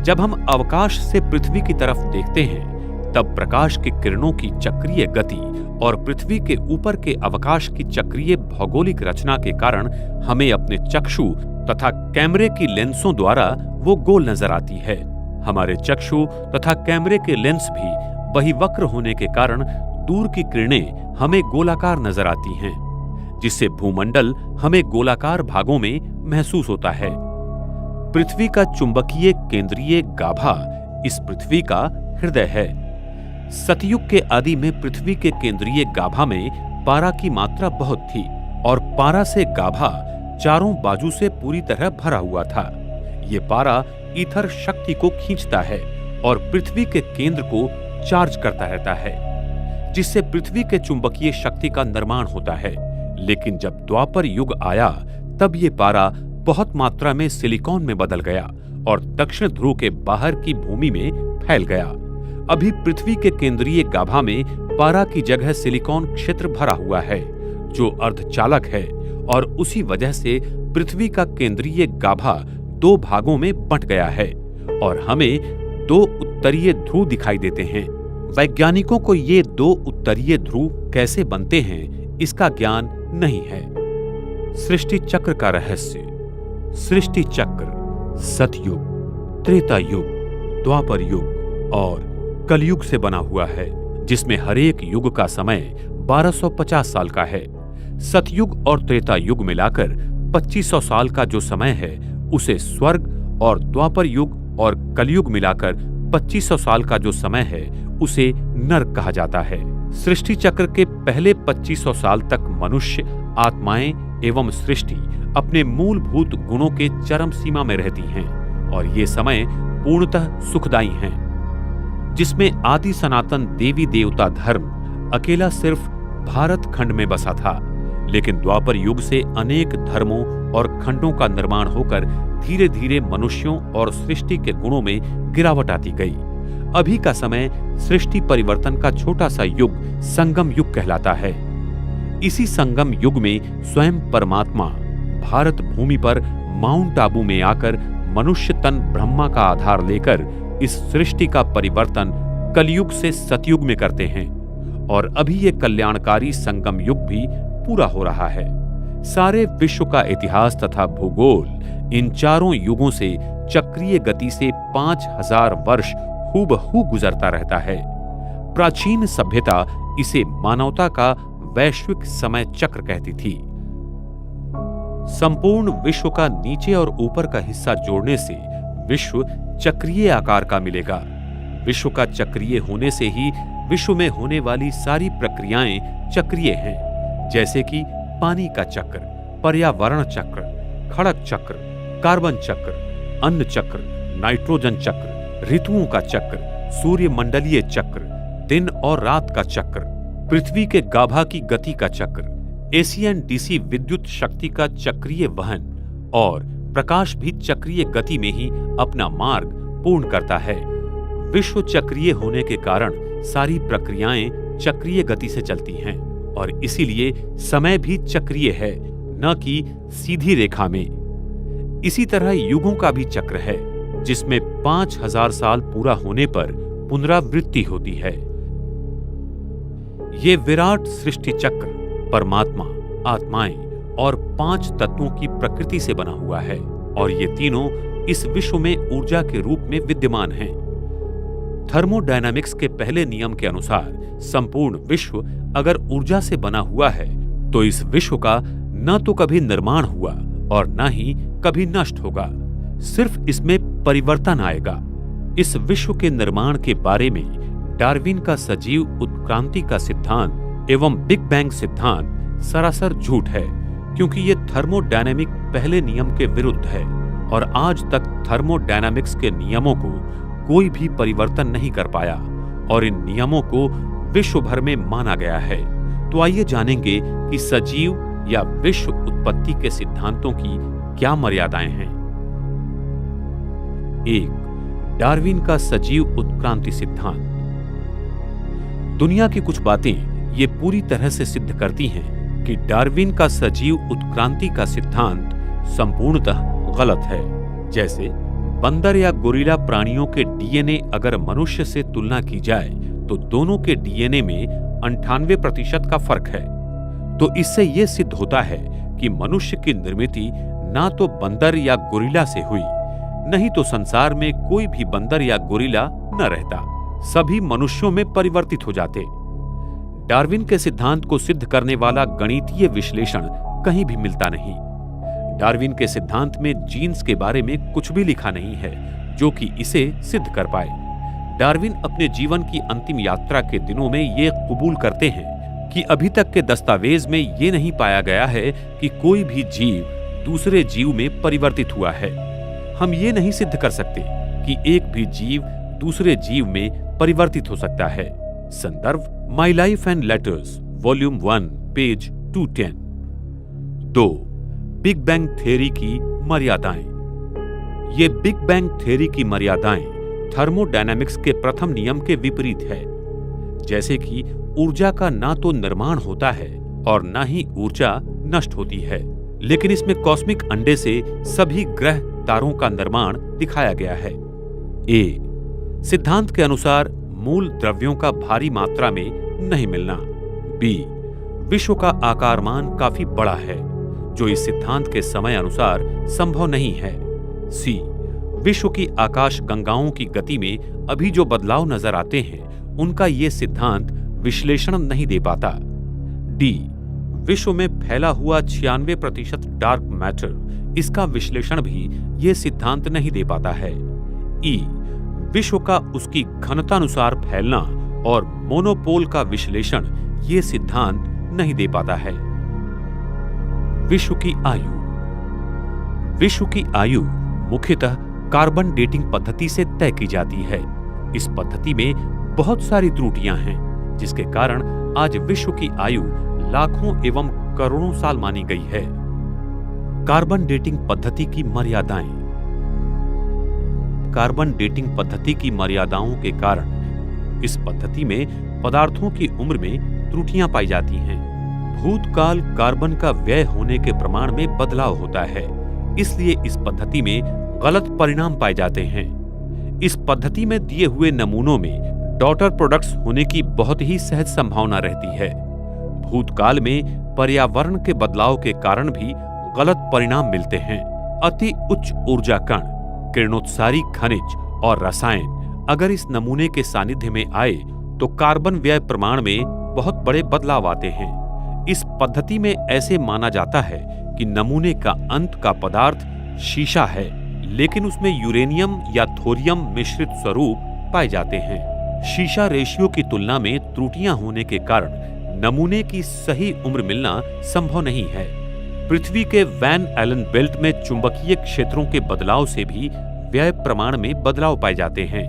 जब हम अवकाश से पृथ्वी की तरफ देखते हैं तब प्रकाश की किरणों की चक्रीय गति और पृथ्वी के ऊपर के अवकाश की चक्रीय भौगोलिक रचना के कारण हमें अपने चक्षु तथा कैमरे की लेंसों द्वारा वो गोल नजर आती है। हमारे चक्षु तथा कैमरे के लेंस भी वही वक्र होने के कारण दूर की किरणें हमें गोलाकार नजर आती हैं, जिससे भूमंडल हमें गोलाकार भागों में महसूस होता है। पृथ्वी का चुंबकीय केंद्रीय गाभा इस पृथ्वी का हृदय है। सतयुग के आदि में पृथ्वी के केंद्रीय गाभा में पारा की मात्रा बहुत थी और पारा से गाभा चारों बाजू से पूरी तरह भरा हुआ था। ये पारा ईथर शक्ति को खींचता है और पृथ्वी के केंद्र को चार्ज करता रहता है, जिससे पृथ्वी के चुंबकीय शक्ति का निर्माण होता है। लेकिन जब द्वापर युग आया तब ये पारा बहुत मात्रा में सिलिकॉन में बदल गया और दक्षिण ध्रुव के बाहर की भूमि में फैल गया। अभी पृथ्वी के केंद्रीय गाभा में पारा की जगह सिलिकॉन क्षेत्र भरा हुआ है, जो अर्धचालक है, और उसी वजह से पृथ्वी का केंद्रीय गाभा दो भागों में बंट गया है और हमें दो उत्तरीय ध्रुव दिखाई देते हैं। वैज्ञानिकों को ये दो उत्तरीय ध्रुव कैसे बनते हैं इसका ज्ञान नहीं है। सृष्टि चक्र का रहस्य। सृष्टि चक्र सतयुग, त्रेता युग, द्वापर युग और कलयुग से बना हुआ है, जिसमें हर एक युग का समय 1250 साल का है। सतयुग और त्रेता युग मिलाकर 2500 साल का जो समय है उसे स्वर्ग, और द्वापर युग और कलयुग मिलाकर 2500 साल का जो समय है उसे नरक कहा जाता है। सृष्टि चक्र के पहले 2500 साल तक मनुष्य, आत्माएं एवं सृष्टि अपने मूलभूत गुणों के चरम सीमा में रहती हैं और ये समय पूर्णतः सुखदायी हैं, जिसमें आदि सनातन देवी देवता धर्म अकेला सिर्फ भारत खंड में बसा था। लेकिन द्वापर युग से अनेक धर्मों और खंडों का निर्माण होकर धीरे धीरे मनुष्यों और सृष्टि के गुणों में गिरावट आती गई। अभी का समय सृष्टि परिवर्तन का छोटा सा युग संगम युग कहलाता है। इसी संगम युग में स्वयं परमात्मा भारत भूमि पर माउंट आबू में आकर मनुष्य तन ब्रह्मा का आधार लेकर इस सृष्टि का परिवर्तन कलयुग से सतयुग में करते हैं और अभी ये कल्याणकारी संगम युग भी पूरा हो रहा है। सारे विश्व का इतिहास तथा भूगोल इन चारों युगों से चक्रीय गति से 5000 वर्ष हूबहू गुजरता रहता है। प्राचीन सभ्यता इसे मानवता का वैश्विक समय चक्र कहती थी। संपूर्ण विश्व का नीचे और ऊपर का हिस्सा जोड़ने से विश्व चक्रीय आकार का मिलेगा। विश्व का चक्रीय होने से ही विश्व में होने वाली सारी प्रक्रियाएं चक्रीय हैं, जैसे कि पानी का चक्र, पर्यावरण चक्र, खड़क चक्र, कार्बन चक्र, अन्न चक्र, नाइट्रोजन चक्र, ऋतुओं का चक्र, सूर्यमंडलीय चक्र, दिन और रात का चक्र, पृथ्वी के गाभा की गति का चक्र, एशियन डीसी विद्युत शक्ति का चक्रीय वहन और प्रकाश भी चक्रीय गति में ही अपना मार्ग पूर्ण करता है। विश्व चक्रीय होने के कारण सारी प्रक्रियाएं चक्रीय गति से चलती हैं और इसीलिए समय भी चक्रीय है, न कि सीधी रेखा में। इसी तरह युगों का भी चक्र है, जिसमें 5000 साल पूरा होने पर पुनरावृत्ति होती है। ये विराट सृष्टि चक्र परमात्मा, आत्माएं और 5 तत्वों की प्रकृति से बना हुआ है और ये तीनों इस विश्व में ऊर्जा के रूप में विद्यमान हैं। थर्मोडायनामिक्स के पहले नियम के अनुसार संपूर्ण विश्व अगर ऊर्जा से बना हुआ है तो इस विश्व का न तो कभी निर्माण हुआ और न ही कभी नष्ट होगा, सिर्फ इसमें परिवर्तन आएगा। इस विश्व के निर्माण के बारे में डार्विन का सजीव उत्क्रांति का सिद्धांत एवं बिग बैंग सिद्धांत सरासर झूठ है, क्योंकि ये थर्मोडायनामिक पहले नियम के विरुद्ध है और आज तक थर्मोडायनामिक्स के नियमों को कोई भी परिवर्तन नहीं कर पाया और इन नियमों को विश्व भर में माना गया है। तो आइए जानेंगे कि सजीव या विश्व उत्पत्ति के सिद्धांतों की क्या मर्यादाएं हैं। 1. डार्विन का सजीव उत्क्रांति सिद्धांत। दुनिया की कुछ बातें ये पूरी तरह से सिद्ध करती हैं कि डार्विन का सजीव उत्क्रांति का सिद्धांत संपूर्णतः गलत है। जैसे बंदर या गोरिल्ला प्राणियों के डीएनए अगर मनुष्य से तुलना की जाए तो दोनों के डीएनए में 98% का फर्क है। तो इससे यह सिद्ध होता है कि मनुष्य की निर्मिति ना तो बंदर या गोरिल्ला से हुई, नहीं तो संसार में कोई भी बंदर या गोरिल्ला न रहता, सभी मनुष्यों में परिवर्तित हो जाते। डार्विन के सिद्धांत को सिद्ध करने वाला गणितीय विश्लेषण कहीं भी मिलता नहीं। डार्विन के सिद्धांत में जीन्स के बारे में कुछ भी लिखा नहीं है जो कि इसे सिद्ध कर पाए। डार्विन अपने जीवन की अंतिम यात्रा के दिनों में ये कबूल करते हैं कि अभी तक के दस्तावेज में ये नहीं पाया गया है कि कोई भी जीव दूसरे जीव में परिवर्तित हुआ है। हम ये नहीं सिद्ध कर सकते कि एक भी जीव दूसरे जीव में परिवर्तित हो सकता है। संदर्भ my life and letters volume 1 page 210। 2. Big bang theory की मर्यादाएं। ये बिग बैंग थ्योरी की मर्यादाएं थर्मोडायनामिक्स के प्रथम नियम के विपरीत है। जैसे कि ऊर्जा का ना तो निर्माण होता है और ना ही ऊर्जा नष्ट होती है, लेकिन इसमें कॉस्मिक अंडे से सभी ग्रह तारों का निर्माण दिखाया गया है। ए. सिद्धांत के अनुसार मूल द्रव्यों का भारी मात्रा में नहीं मिलना। बी. विश्व का आकारमान काफी बड़ा है जो इस सिद्धांत के समय अनुसार संभव नहीं है। सी. विश्व की आकाश गंगाओं की गति में अभी जो बदलाव नजर आते हैं उनका ये सिद्धांत विश्लेषण नहीं दे पाता। डी. विश्व में फैला हुआ 96% डार्क मैटर, इसका विश्लेषण भी ये सिद्धांत नहीं दे पाता है। ई. विश्व का उसकी घनतानुसार फैलना और मोनोपोल का विश्लेषण ये सिद्धांत नहीं दे पाता है। विश्व की आयु। विश्व की आयु मुख्यतः कार्बन डेटिंग पद्धति से तय की जाती है। इस पद्धति में बहुत सारी त्रुटियां हैं, जिसके कारण आज विश्व की आयु लाखों एवं करोड़ों साल मानी गई है। कार्बन डेटिंग पद्धति की मर्यादाएं। कार्बन डेटिंग पद्धति की मर्यादाओं के कारण इस पद्धति में पदार्थों की उम्र में त्रुटियां पाई जाती हैं। भूतकाल कार्बन का व्यय होने के प्रमाण में बदलाव होता है, इसलिए इस पद्धति में गलत परिणाम पाए जाते हैं। इस पद्धति में दिए हुए नमूनों में डॉटर प्रोडक्ट्स होने की बहुत ही सहज संभावना रहती है। भूतकाल में पर्यावरण के बदलाव के कारण भी गलत परिणाम मिलते हैं। अति उच्च ऊर्जा कण, किरणोत्सारी खनिज और रसायन अगर इस नमूने के सानिध्य में आए तो कार्बन व्यय प्रमाण में बहुत बड़े बदलाव आते हैं। इस पद्धति में ऐसे माना जाता है कि नमूने का अंत का पदार्थ शीशा है, लेकिन उसमें यूरेनियम या थोरियम मिश्रित स्वरूप पाए जाते हैं। शीशा रेशियो की तुलना में त्रुटियां होने के कारण नमूने की सही उम्र मिलना संभव नहीं है। पृथ्वी के वैन एलन बेल्ट में चुंबकीय क्षेत्रों के बदलाव से भी व्यय प्रमाण में बदलाव पाए जाते हैं।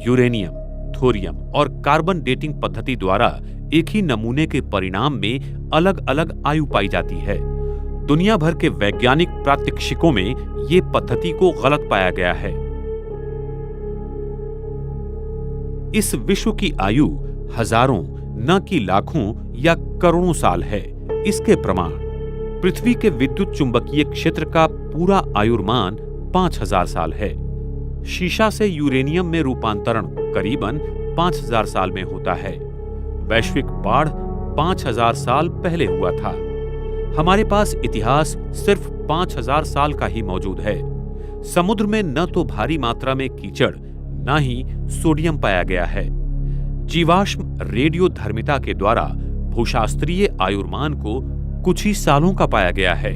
यूरेनियम, थोरियम और कार्बन डेटिंग पद्धति द्वारा एक ही नमूने के परिणाम में अलग अलग आयु पाई जाती है। दुनिया भर के वैज्ञानिक प्रात्यक्षिकों में ये पद्धति को गलत पाया गया है। इस विश्व की आयु हजारों न कि लाखों या करोड़ों साल है। इसके प्रमाण पृथ्वी के विद्युत चुंबकीय क्षेत्र का पूरा आयुर्मान 5000 साल है। शीशा से यूरेनियम में रूपांतरण करीबन 5000 साल में होता है। वैश्विक बाढ़ 5000 साल पहले हुआ था। हमारे पास इतिहास सिर्फ 5000 साल का ही मौजूद है। समुद्र में न तो भारी मात्रा में कीचड़ न ही सोडियम पाया गया है। जीवाश्म रेडियोधर्मिता के द्वारा भूशास्त्रीय आयुर्मान को कुछ ही सालों का पाया गया है।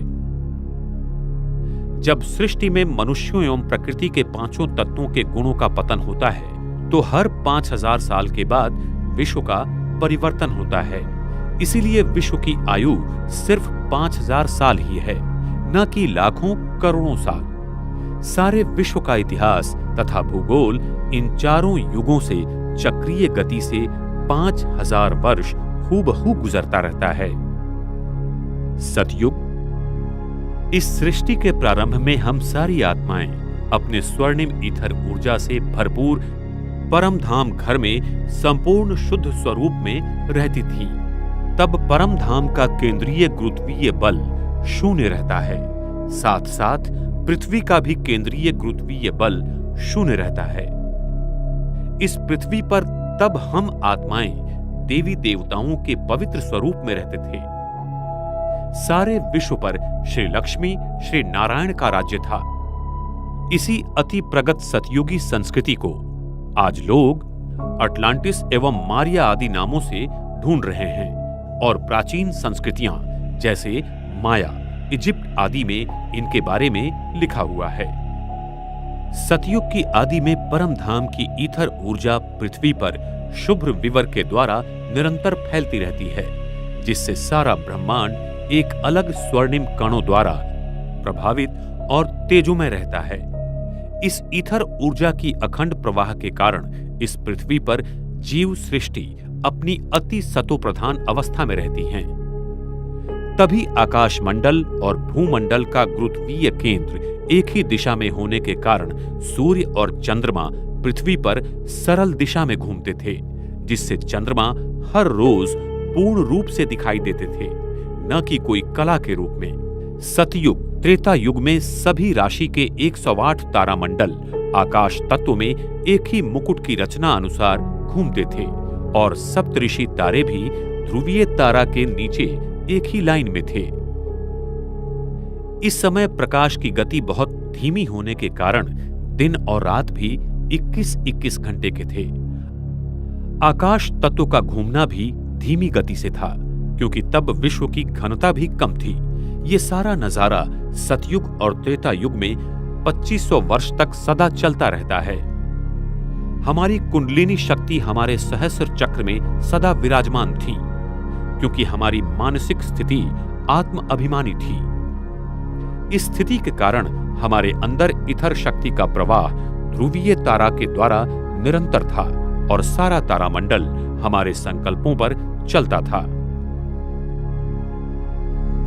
जब सृष्टि में मनुष्यों एवं प्रकृति के पांचों तत्वों के गुणों का पतन होता है तो हर 5000 साल के बाद विश्व का परिवर्तन होता है। इसीलिए विश्व की आयु सिर्फ 5000 साल ही है, न कि लाखों करोड़ों साल। सारे विश्व का इतिहास तथा भूगोल इन चारों युगों से चक्रीय गति से 5000 वर्ष हूबहू गुजरता रहता है। सतयुग। इस सृष्टि के प्रारंभ में हम सारी आत्माएं अपने स्वर्णिम ईथर ऊर्जा से भरपूर परम धाम घर में संपूर्ण शुद्ध स्वरूप में रहती थी। तब परम धाम का केंद्रीय गुरुत्वीय बल शून्य रहता है। साथ साथ पृथ्वी का भी केंद्रीय गुरुत्वीय बल शून्य रहता है। इस पृथ्वी पर तब हम आत्माएं देवी देवताओं के पवित्र स्वरूप में रहते थे। सारे विश्व पर श्री लक्ष्मी, श्री नारायण का राज्य था। इसी अति प्रगत सतयुगी संस्कृति को आज लोग अटलांटिस एवं मारिया आदि नामों से ढूंढ रहे हैं और प्राचीन संस्कृतियां जैसे माया, इजिप्ट आदि में इनके बारे में लिखा हुआ है। सतयुग की आदि में परम धाम की ईथर ऊर्जा पृथ्वी पर शुभ्र विवर के द्वारा निरंतर फैलती रहती है, जिससे सारा ब्रह्मांड एक अलग स्वर्णिम कणों द्वारा प्रभावित और तेजोमय रहता है। इस ईथर ऊर्जा की अखंड प्रवाह के कारण इस पृथ्वी पर जीव सृष्टि अपनी अति सतोप्रधान अवस्था में रहती हैं। तभी आकाशमंडल और भूमंडल का गुरुत्वीय केंद्र एक ही दिशा में होने के कारण सूर्य और चंद्रमा पृथ्वी पर सरल दिशा में घूमते थे, जिससे चंद्रमा हर रोज पूर्ण रूप से दिखाई देते थे, न कि कोई कला के रूप में। सतयुग त्रेता युग में सभी राशि के 108 तारामंडल आकाश तत्व में एक ही मुकुट की रचना अनुसार घूमते थे और सप्तऋषि तारे भी ध्रुवीय तारा के नीचे एक ही लाइन में थे। इस समय प्रकाश की गति बहुत धीमी होने के कारण दिन और रात भी 21-21 घंटे के थे। आकाश तत्व का घूमना भी धीमी गति से था, क्योंकि तब विश्व की घनता भी कम थी। ये सारा नजारा सतयुग और त्रेता युग में 2500 वर्ष तक सदा चलता रहता है। हमारी कुंडलिनी शक्ति हमारे सहस्र चक्र में सदा विराजमान थी, क्योंकि हमारी मानसिक स्थिति आत्म अभिमानी थी। इस स्थिति के कारण हमारे अंदर इथर शक्ति का प्रवाह ध्रुवीय तारा के द्वारा निरंतर था और सारा तारामंडल हमारे संकल्पों पर चलता था।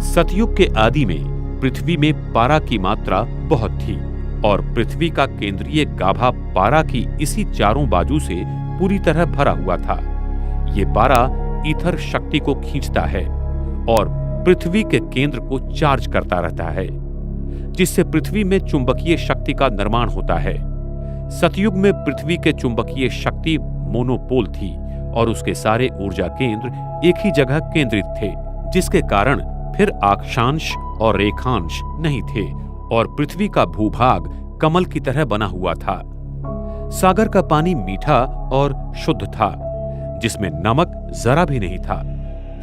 सतयुग के आदि में पृथ्वी में पारा की मात्रा बहुत थी और पृथ्वी का केंद्रीय गाभा पारा की इसी चारों बाजू से पूरी तरह भरा हुआ था। ये पारा ईथर शक्ति को खींचता है और पृथ्वी के केंद्र को चार्ज करता रहता है, जिससे पृथ्वी में चुंबकीय शक्ति का निर्माण होता है। सतयुग में पृथ्वी के चुंबकीय शक्ति मोनोपोल थी और उसके सारे ऊर्जा केंद्र एक ही जगह केंद्रित थे, जिसके कारण फिर अक्षांश और रेखांश नहीं थे और पृथ्वी का भूभाग कमल की तरह बना हुआ था। सागर का पानी मीठा और शुद्ध था, जिसमें नमक जरा भी नहीं था।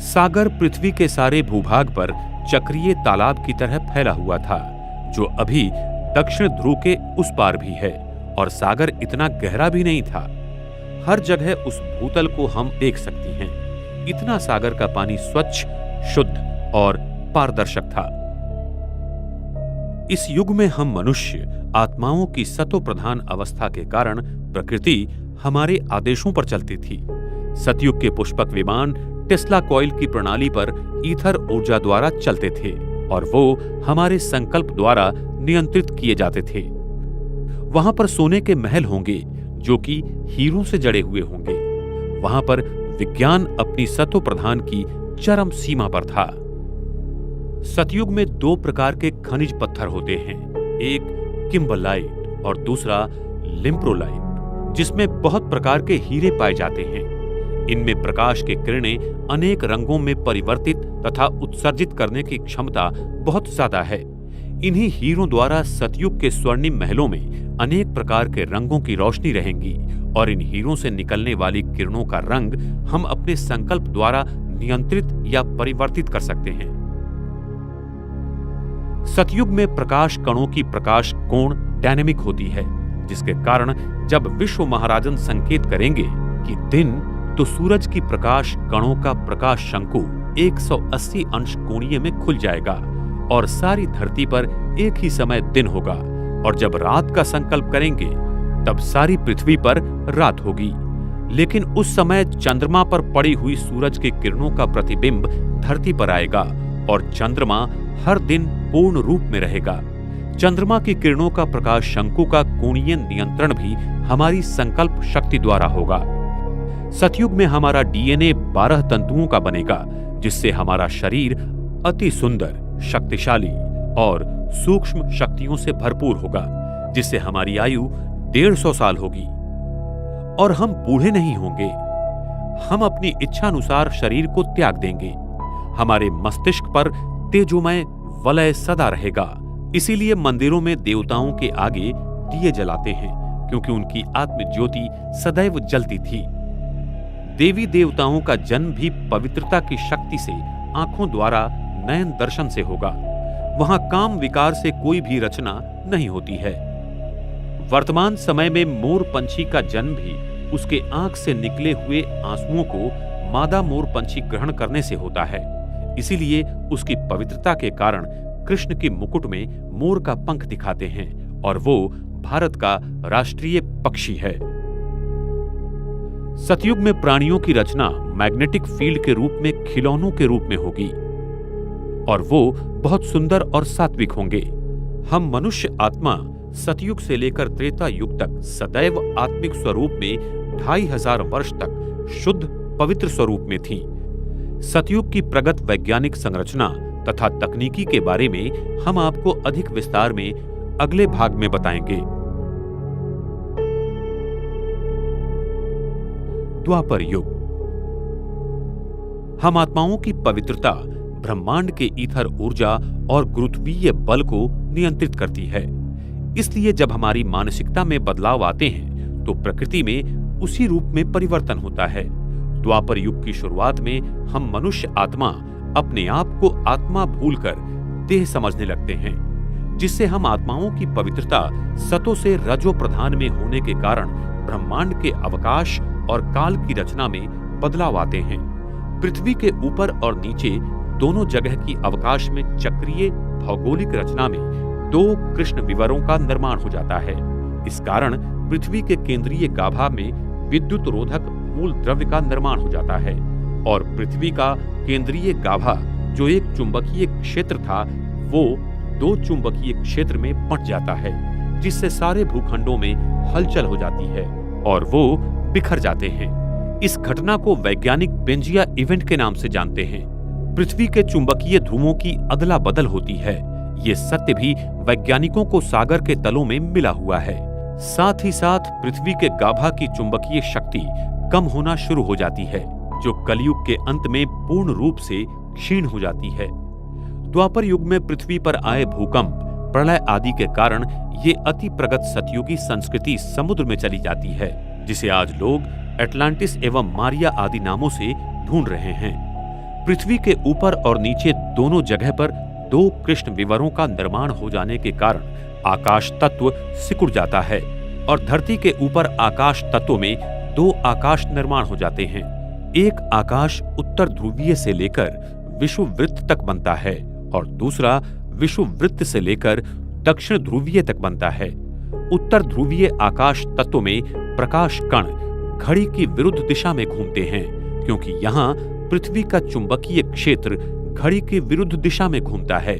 सागर पृथ्वी के सारे भूभाग पर चक्रीय तालाब की तरह फैला हुआ था, जो अभी दक्षिण ध्रुव के उस पार भी है, और सागर इतना गहरा भी नहीं था। हर जगह उस भूतल को हम देख सकती हैं। इतना सागर का पानी स्वच्छ, शुद्ध और पारदर्शक था। इस युग में हम मनुष्य आत्माओं की सतो प्रधान अवस्था के कारण प्रकृति हमारे आदेशों पर चलती थी। सतयुग के पुष्पक विमान टेस्ला कॉइल की प्रणाली पर ईथर ऊर्जा द्वारा चलते थे और वो हमारे संकल्प द्वारा नियंत्रित किए जाते थे। वहां पर सोने के महल होंगे जो कि हीरों से जड़े हुए होंगे। वहां पर विज्ञान अपनी सतो प्रधान की चरम सीमा पर था। सतयुग में दो प्रकार के खनिज पत्थर होते हैं, एक किम्बरलाइट और दूसरा लिम्प्रोलाइट, जिसमें बहुत प्रकार के हीरे पाए जाते हैं। इनमें प्रकाश की किरणें अनेक रंगों में परिवर्तित तथा उत्सर्जित करने की क्षमता बहुत ज्यादा है। इन्हीं हीरों द्वारा सतयुग के स्वर्णिम महलों में अनेक प्रकार के रंगों की रोशनी रहेंगी और इन हीरों से निकलने वाली किरणों का रंग हम अपने संकल्प द्वारा नियंत्रित या परिवर्तित कर सकते हैं। सतयुग में प्रकाश कणों की प्रकाश कोण डायनेमिक होती है, जिसके कारण जब विश्व महाराजन संकेत करेंगे कि दिन, तो सूरज की प्रकाश कणों का प्रकाश शंकु 180 अंश कोणीय में खुल जाएगा और सारी धरती पर एक ही समय दिन होगा, और जब रात का संकल्प करेंगे तब सारी पृथ्वी पर रात होगी। लेकिन उस समय चंद्रमा पर पड़ी हुई सूरज की किरणों का प्रतिबिंब धरती पर आएगा और चंद्रमा हर दिन पूर्ण रूप में रहेगा। चंद्रमा की किरणों का प्रकाश शंकु का कोणीय नियंत्रण भी हमारी संकल्प शक्ति द्वारा होगा। सतयुग में हमारा डीएनए 12 तंतुओं का बनेगा, जिससे हमारा शरीर अति सुंदर, शक्तिशाली और सूक्ष्म शक्तियों से भरपूर होगा, जिससे हमारी आयु 150 साल होगी और हम बूढ़े नहीं होंगे। हम अपनी इच्छानुसार शरीर को त्याग देंगे। हमारे मस्तिष्क पर तेजोमय वलय सदा रहेगा। इसीलिए मंदिरों में देवताओं के आगे दिए जलाते हैं, क्योंकि उनकी आत्म ज्योति सदैव जलती थी। देवी देवताओं का जन्म भी पवित्रता की शक्ति से आंखों द्वारा नयन दर्शन से होगा। वहां काम विकार से कोई भी रचना नहीं होती है। वर्तमान समय में मोर पंछी का जन्म भी उसके आंख से निकले हुए आंसुओं को मादा मोर पंछी ग्रहण करने से होता है। इसीलिए उसकी पवित्रता के कारण कृष्ण के मुकुट में मोर का पंख दिखाते हैं और वो भारत का राष्ट्रीय पक्षी है। सतयुग में प्राणियों की रचना मैग्नेटिक फील्ड के रूप में खिलौनों के रूप में होगी और वो बहुत सुंदर और सात्विक होंगे। हम मनुष्य आत्मा सतयुग से लेकर त्रेता युग तक सदैव आत्मिक स्वरूप में 2500 वर्ष तक शुद्ध पवित्र स्वरूप में थी। सतयुग की प्रगत वैज्ञानिक संरचना तथा तकनीकी के बारे में हम आपको अधिक विस्तार में अगले भाग में बताएंगे। द्वापर युग। हम आत्माओं की पवित्रता ब्रह्मांड के ईथर ऊर्जा और गुरुत्वीय बल को नियंत्रित करती है। इसलिए जब हमारी मानसिकता में बदलाव आते हैं तो प्रकृति में उसी रूप में परिवर्तन होता है। द्वापर युग की शुरुआत में हम मनुष्य आत्मा अपने आप को आत्मा भूलकर देह समझने लगते हैं, जिससे हम आत्माओं की पवित्रता सतो से रजो प्रधान में होने के कारण ब्रह्मांड के अवकाश और काल की रचना में बदलाव आते हैं। पृथ्वी के ऊपर और नीचे दोनों जगह की अवकाश में चक्रीय भौगोलिक रचना में 2 कृष्ण विवरों का निर्माण हो जाता है। इस कारण पृथ्वी के केंद्रीय गाभा में विद्युत रोधक मूल द्रव्य का निर्माण हो जाता है और पृथ्वी का केंद्रीय गाभा जो एक चुंबकीय क्षेत्र था वो दो चुंबकीय क्षेत्र में बंट जाता है, जिससे सारे भूखंडों में हलचल हो जाती है और वो बिखर जाते हैं। इस घटना को वैज्ञानिक पेंजिया इवेंट के नाम से जानते हैं। पृथ्वी के चुंबकीय ध्रुवों की अदला बदल होती है। ये सत्य भी वैज्ञानिकों को सागर के तलों में मिला हुआ है। साथ ही साथ पृथ्वी के गाभा की चुंबकीय शक्ति कम होना शुरू हो जाती है, जो कलयुग के अंत में पूर्ण रूप से क्षीण हो जाती है। द्वापर युग में पृथ्वी पर आए भूकंप, प्रलय आदि के कारण ये अति प्रगत सतयुगी संस्कृति समुद्र में चली जाती है, जिसे आज लोग एटलांटिस एवं मारिया आदि नामों से ढूंढ रहे हैं। पृथ्वी के ऊपर और नीचे दोनों जगह पर दो कृष्ण विवरों का निर्माण हो जाने के कारण आकाश तत्व सिकुड़ जाता है और धरती के ऊपर आकाश तत्व में दो आकाश निर्माण हो जाते हैं। एक आकाश उत्तर ध्रुवीय से लेकर विषुववृत्त तक बनता है और दूसरा विषुववृत्त से लेकर दक्षिण ध्रुवीय तक बनता है। उत्तर ध्रुवीय आकाश तत्व में प्रकाश कण घड़ी की विरुद्ध दिशा में घूमते हैं, क्योंकि यहाँ पृथ्वी का चुंबकीय क्षेत्र घड़ी की विरुद्ध दिशा में घूमता है।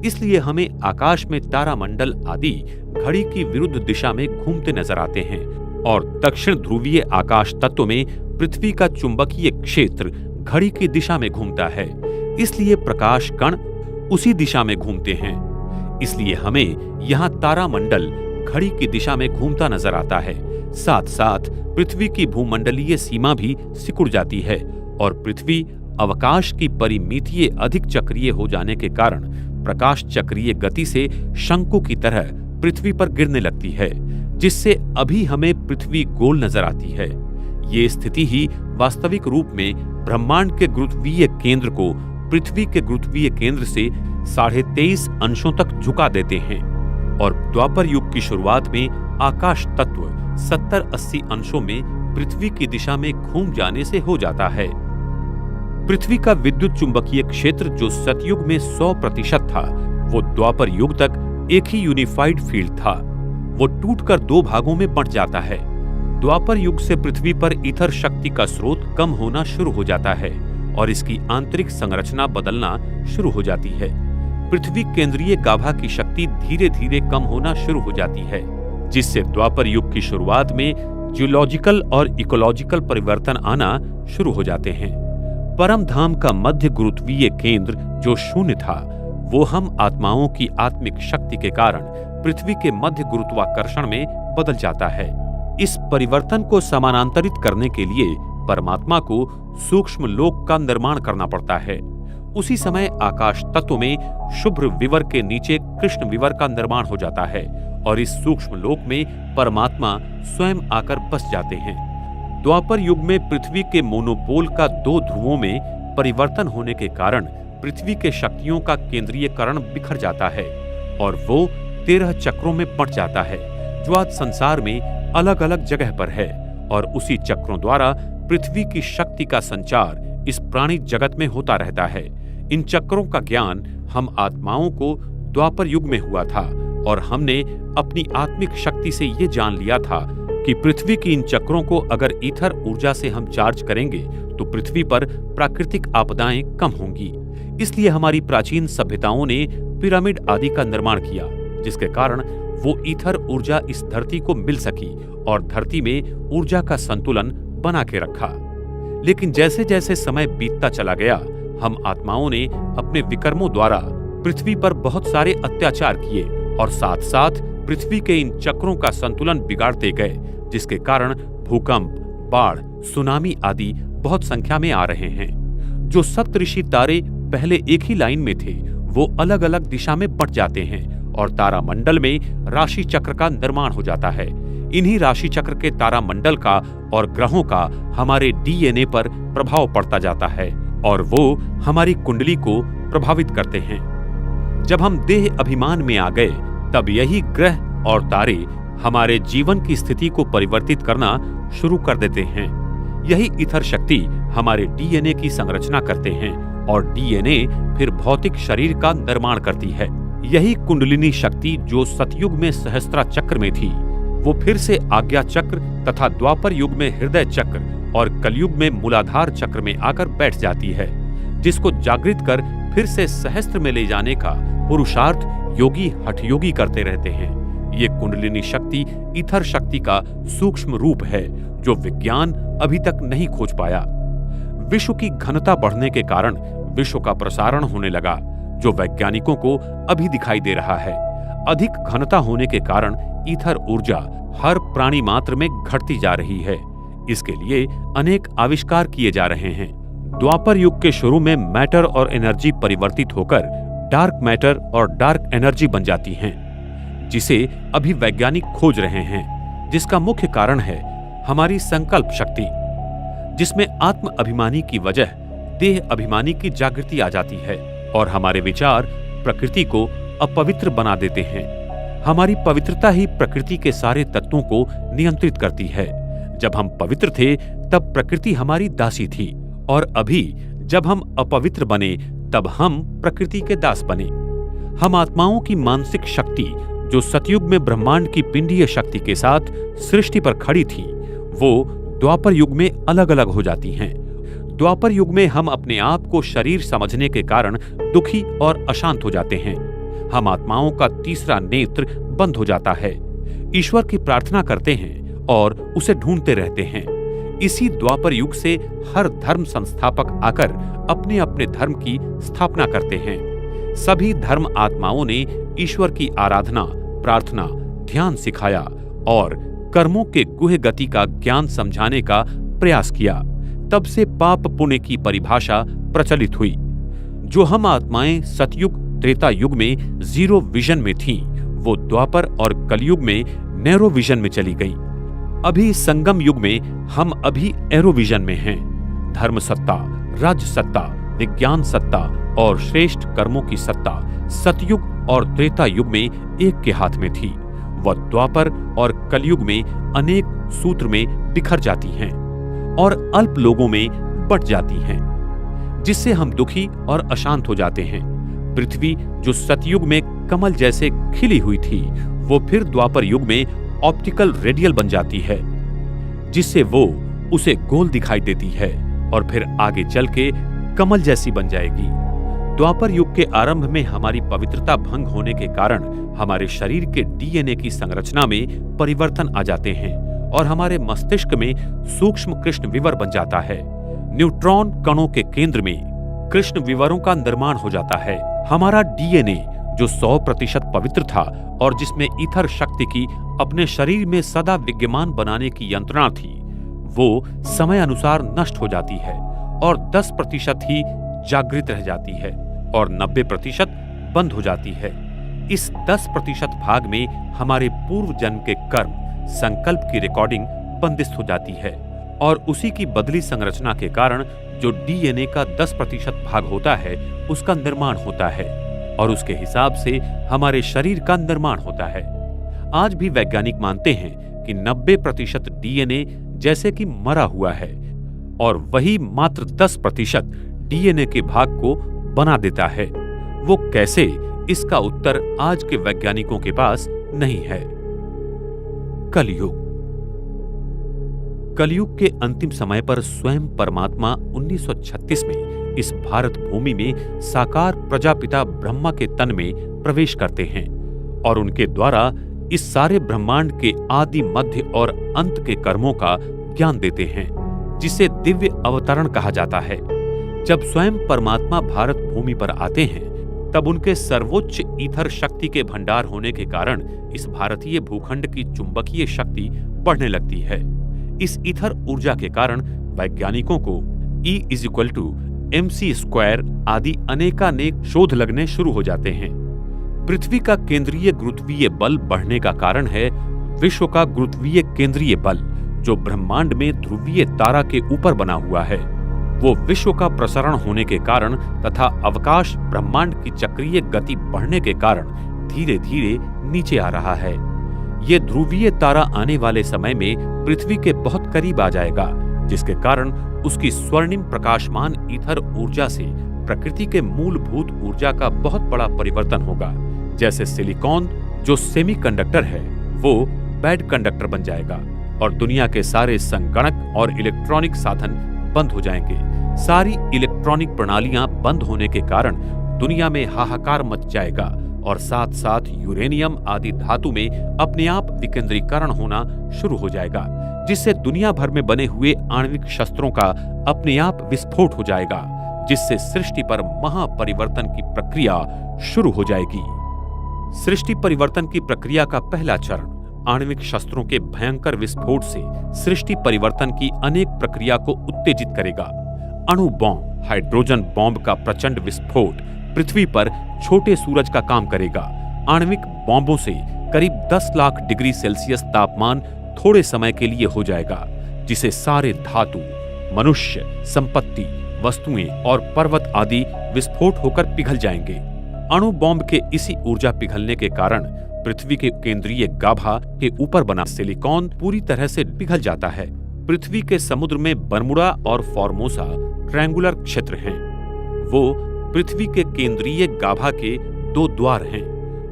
इसलिए हमें आकाश में तारामंडल आदि घड़ी की विरुद्ध दिशा में घूमते नजर आते हैं और दक्षिण ध्रुवीय आकाश तत्व में पृथ्वी का चुंबकीय क्षेत्र घड़ी की दिशा में घूमता है। इसलिए प्रकाश कण उसी दिशा में घूमते हैं। इसलिए हमें यहाँ तारामंडल घड़ी की दिशा में घूमता नजर आता है। साथ साथ पृथ्वी की भूमंडलीय सीमा भी सिकुड़ जाती है और पृथ्वी अवकाश की परिमितीय अधिक चक्रीय हो जाने के कारण प्रकाश चक्रीय गति से शंकु की तरह पृथ्वी पर गिरने लगती है, जिससे अभी हमें पृथ्वी गोल नजर आती है। ये स्थिति ही वास्तविक रूप में ब्रह्मांड के गुरुत्वीय केंद्र को पृथ्वी के गुरुत्वीय केंद्र से 23.5 अंशों तक झुका देते हैं और द्वापर युग की शुरुआत में आकाश तत्व 70-80 अंशों में पृथ्वी की दिशा में घूम जाने से हो जाता है। पृथ्वी का विद्युत चुंबकीय क्षेत्र जो सतयुग में 100% था, वो द्वापर युग तक एक ही यूनिफाइड फील्ड था। वो टूटकर दो भागों में बंट जाता है। द्वापर युग से पृथ्वी पर ईथर शक्ति का स्रोत कम होना शुरू हो जाता है और इसकी आंतरिक संरचना बदलना शुरू हो जाती है। पृथ्वी केंद्रीय गाभा की शक्ति धीरे धीरे कम होना शुरू हो जाती है, जिससे द्वापर युग की शुरुआत में जियोलॉजिकल और इकोलॉजिकल परिवर्तन आना शुरू हो जाते हैं। परम धाम का मध्य गुरुत्वीय केंद्र जो शून्य था, वो हम आत्माओं की आत्मिक शक्ति के कारण पृथ्वी के मध्य गुरुत्वाकर्षण में बदल जाता है। इस परिवर्तन को समानांतरित करने के लिए परमात्मा को सूक्ष्म लोक का निर्माण करना पड़ता है। उसी समय आकाश तत्व में शुभ्र विवर के नीचे कृष्ण विवर का निर्माण हो जाता है और इस सूक्ष्म लोक में परमात्मा स्वयं आकर बस जाते हैं। द्वापर युग में पृथ्वी के मोनोपोल का दो ध्रुवों में परिवर्तन होने के कारण पृथ्वी के शक्तियों का केंद्रीयकरण बिखर जाता है और वो 13 चक्रों में बंट जाता है, जो आज संसार में अलग अलग जगह पर है और उसी चक्रों द्वारा पृथ्वी की शक्ति का संचार इस प्राणी जगत में होता रहता है। इन चक्रों का ज्ञान हम आत्माओं को द्वापर युग में हुआ था और हमने अपनी आत्मिक शक्ति से ये जान लिया था कि पृथ्वी की इन चक्रों को अगर ईथर ऊर्जा से हम चार्ज करेंगे तो पृथ्वी पर प्राकृतिक आपदाएं कम होंगी। इसलिए हमारी प्राचीन सभ्यताओं ने पिरामिड आदि का निर्माण किया, जिसके कारण वो ईथर ऊर्जा इस धरती को मिल सकी और धरती में ऊर्जा का संतुलन बना के रखा। लेकिन जैसे जैसे समय बीतता चला गया, हम आत्माओं ने अपने विकर्मों द्वारा पृथ्वी पर बहुत सारे अत्याचार किए और साथ साथ पृथ्वी के इन चक्रों का संतुलन बिगाड़ते गए, जिसके कारण भूकंप, बाढ़, सुनामी आदि बहुत संख्या में आ रहे हैं। जो सप्तऋषि तारे पहले एक ही लाइन में थे, वो अलग अलग दिशा में बंट जाते हैं और तारामंडल में राशि चक्र का निर्माण हो जाता है। इन्हीं राशि चक्र के तारामंडल का और ग्रहों का हमारे डीएनए पर प्रभाव पड़ता जाता है और वो हमारी कुंडली को प्रभावित करते हैं। जब हम देह अभिमान में आ गए, तब यही ग्रह और तारे हमारे जीवन की स्थिति को परिवर्तित करना शुरू कर देते हैं। यही ईथर शक्ति हमारे डीएनए की संरचना करते हैं और डीएनए फिर भौतिक शरीर का निर्माण करती है। यही कुंडलिनी शक्ति जो सतयुग में सहस्त्रा चक्र में थी, वो फिर से आज्ञा चक्र तथा द्वापर युग में हृदय चक्र और कलयुग में मूलाधार चक्र में आकर बैठ जाती है, जिसको जागृत कर फिर से सहस्त्र में ले जाने का पुरुषार्थ योगी हठयोगी करते रहते हैं। ये कुंडलिनी शक्ति ईथर शक्ति का सूक्ष्म रूप है जो विज्ञान अभी तक नहीं खोज पाया। विश्व की घनता बढ़ने के कारण विश्व का प्रसारण होने लगा, जो वैज्ञानिकों को अभी दिखाई दे रहा है। अधिक घनता होने के कारण ईथर ऊर्जा हर प्राणी मात्र में घटती जा रही है। इसके लिए अनेक आविष्कार किए जा रहे हैं। द्वापर युग के शुरू में मैटर और एनर्जी परिवर्तित होकर डार्क मैटर और डार्क एनर्जी बन जाती हैं, जिसे अभी वैज्ञानिक खोज रहे हैं। जिसका मुख्य कारण है हमारी संकल्प शक्ति, जिसमें आत्म अभिमानी की वजह देह अभिमानी की जागृति आ जाती है और हमारे विचार प्रकृति को अपवित्र बना देते हैं। हमारी पवित्रता ही प्रकृति के सारे तत्वों को नियंत्रित करती है। जब हम पवित्र थे तब प्रकृति हमारी दासी थी, और अभी जब हम अपवित्र बने तब हम प्रकृति के दास बने। हम आत्माओं की मानसिक शक्ति, जो सतयुग में ब्रह्मांड की पिंडीय शक्ति के साथ सृष्टि पर खड़ी थी, वो द्वापर युग में अलग अलग हो जाती हैं। द्वापर युग में हम अपने आप को शरीर समझने के कारण दुखी और अशांत हो जाते हैं। हम आत्माओं का तीसरा नेत्र बंद हो जाता है। ईश्वर की प्रार्थना करते हैं और उसे ढूंढते रहते हैं। इसी द्वापर युग से हर धर्म संस्थापक आकर अपने अपने धर्म की स्थापना करते हैं। सभी धर्म आत्माओं ने ईश्वर की आराधना, प्रार्थना, ध्यान सिखाया और कर्मों के गुह्य गति का ज्ञान समझाने का प्रयास किया। तब से पाप पुण्य की परिभाषा प्रचलित हुई। जो हम आत्माएं सतयुग त्रेता युग में जीरो विजन में थीं, वो द्वापर और कलयुग में नैरो विजन में चली गई। अभी संगम युग में हम अभी एरो विजन में हैं। धर्म सत्ता, राज सत्ता, विज्ञान सत्ता और श्रेष्ठ कर्मों की सत्ता सतयुग और त्रेता युग में एक के हाथ में थी। वह द्वापर और कलयुग में अनेक सूत्र में बिखर जाती हैं और अल्प लोगों में बट जाती हैं, जिससे हम दुखी और अशांत हो जाते हैं। पृथ्वी जो सतयुग में कमल जैसे खिली हुई थी, वो फिर द्वापर युग में ऑप्टिकल रेडियल बन जाती है, जिससे वो उसे गोल दिखाई देती है और फिर आगे चल के कमल जैसी बन जाएगी। द्वापर युग के आरंभ में हमारी पवित्रता भंग होने के कारण हमारे शरीर के डीएनए की संरचना में परिवर्तन आ जाते हैं और हमारे मस्तिष्क में सूक्ष्म कृष्ण विवर बन जाता है। न्यूट्रॉन कणों के केंद्र में कृष्ण विवरों का निर्माण हो जाता है। हमारा डीएनए जो 100% पवित्र था और जिसमें ईथर शक्ति की अपने शरीर में सदा विद्यमान बनाने की यंत्रणा थी, वो समय अनुसार नष्ट हो जाती है और 10% ही जागृत रह जाती है और 90% बंद हो जाती है। इस 10% भाग में हमारे पूर्व जन्म के कर्म, संकल्प की रिकॉर्डिंग बंदिस्त हो जाती है और उसी की बदली संरचना के कारण जो डीएनए का 10% भाग होता है, उसका निर्माण होता है और उसके हिसाब से हमारे शरीर का निर्माण होता है। आज भी वैज्ञानिक मानते हैं कि 90% डीएनए जैसे कि मरा हुआ है और वही मात्र 10% डीएनए के भाग को बना देता है। वो कैसे, इसका उत्तर आज के वैज्ञानिकों के पास नहीं है। कलयुग। कलयुग के अंतिम समय पर स्वयं परमात्मा 1936 में इस भारत भूमि में साकार प्रजापिता ब्रह्मा के तन में प्रवेश करते हैं और उनके द्वारा इस सारे ब्रह्मांड के आदि, मध्य और अंत के कर्मों का ज्ञान देते हैं, जिसे दिव्य अवतरण कहा जाता है। जब स्वयं परमात्मा भारत भूमि पर आते हैं, तब उनके सर्वोच्च ईथर शक्ति के भंडार होने के कारण इस भारतीय भूखंड की चुंबकीय शक्ति बढ़ने लगती है। इस ईथर ऊर्जा के कारण वैज्ञानिकों को E=mc² आदि अनेकानेक शोध लगने शुरू हो जाते हैं। पृथ्वी का केंद्रीय गुरुत्वीय बल बढ़ने का कारण है विश्व का गुरुत्वीय केंद्रीय बल, जो ब्रह्मांड में ध्रुवीय तारा के ऊपर बना हुआ है। वो विश्व का प्रसारण होने के कारण तथा अवकाश ब्रह्मांड की चक्रीय गति बढ़ने के कारण धीरे धीरे नीचे आ रहा है। ये ध्रुवीय तारा आने वाले समय में पृथ्वी के बहुत करीब आ जाएगा, जिसके कारण उसकी स्वर्णिम प्रकाशमान ईथर ऊर्जा से प्रकृति के मूलभूत ऊर्जा का बहुत बड़ा परिवर्तन होगा। जैसे सिलिकॉन जो सेमीकंडक्टर है, वो बैड कंडक्टर बन जाएगा और दुनिया के सारे संगणक और इलेक्ट्रॉनिक साधन बंद हो जाएंगे। सारी इलेक्ट्रॉनिक प्रणालियां बंद होने के कारण दुनिया में हाहाकार मच जाएगा और साथ साथ यूरेनियम आदि धातु में अपने आप विकेंद्रीकरण होना शुरू हो जाएगा, जिससे दुनिया भर में बने हुए आणविक शस्त्रों का अपने आप विस्फोट हो जाएगा, जिससे सृष्टि पर महापरिवर्तन की प्रक्रिया शुरू हो जाएगी। सृष्टि परिवर्तन की प्रक्रिया का पहला चरण आणविक शस्त्रों के भयंकर विस्फोट से सृष्टि परिवर्तन की अनेक प्रक्रिया को उत्तेजित करेगा। अणु बॉम्ब, हाइड्रोजन बॉम्ब का प्रचंड विस्फोट पृथ्वी पर छोटे सूरज का काम करेगा। आणविक बॉम्बों से करीब 10 लाख डिग्री सेल्सियस तापमान थोड़े समय के लिए हो जाएगा, जिसे सारे धातु, मनुष्य, संपत्ति, वस्तुएं और पर्वत आदि विस्फोट होकर पिघल जाएंगे। अणु बॉम्ब के इसी ऊर्जा पिघलने के कारण पृथ्वी के केंद्रीय गाभा के ऊपर बना सिलिकॉन पूरी तरह से पिघल जाता है। पृथ्वी के समुद्र में बर्मुडा और फॉर्मोसा ट्रायंगुलर क्षेत्र हैं। वो पृथ्वी के केंद्रीय गाभा के 2 द्वार हैं,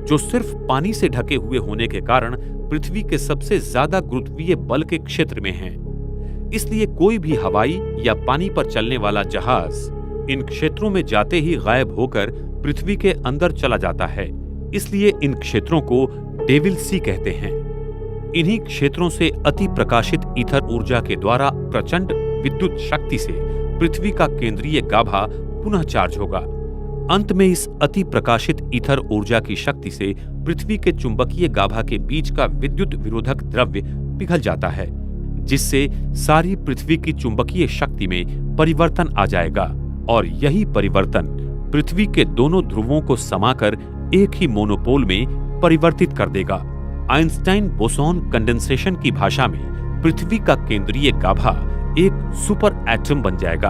जो सिर्फ पानी से ढके हुए होने के कारण पृथ्वी के सबसे ज्यादा गुरुत्वीय बल के क्षेत्र में हैं। इसलिए कोई भी हवाई या पानी पर चलने वाला जहाज इन क्षेत्रों में जाते ही गायब होकर पृथ्वी के अंदर चला जाता है। इसलिए इन क्षेत्रों को डेविल सी कहते हैं। इन्हीं क्षेत्रों से अति प्रकाशित ईथर ऊर्जा के द्वारा प्रचंड विद्युत शक्ति से पृथ्वी का केंद्रीय गाभा पुनः चार्ज होगा। अंत में इस अति प्रकाशित ईथर ऊर्जा की शक्ति से पृथ्वी के चुंबकीय गाभा के बीच का विद्युत विरोधक द्रव्य पिघल जाता है, जिससे सारी पृथ्वी की चुंबकीय शक्ति में परिवर्तन आ जाएगा और यही परिवर्तन पृथ्वी के दोनों ध्रुवों को समाकर एक ही मोनोपोल में परिवर्तित कर देगा। आइंस्टाइन बोसॉन कंडेंसेशन की भाषा में पृथ्वी का केंद्रीय गाभा एक सुपर एटम बन जाएगा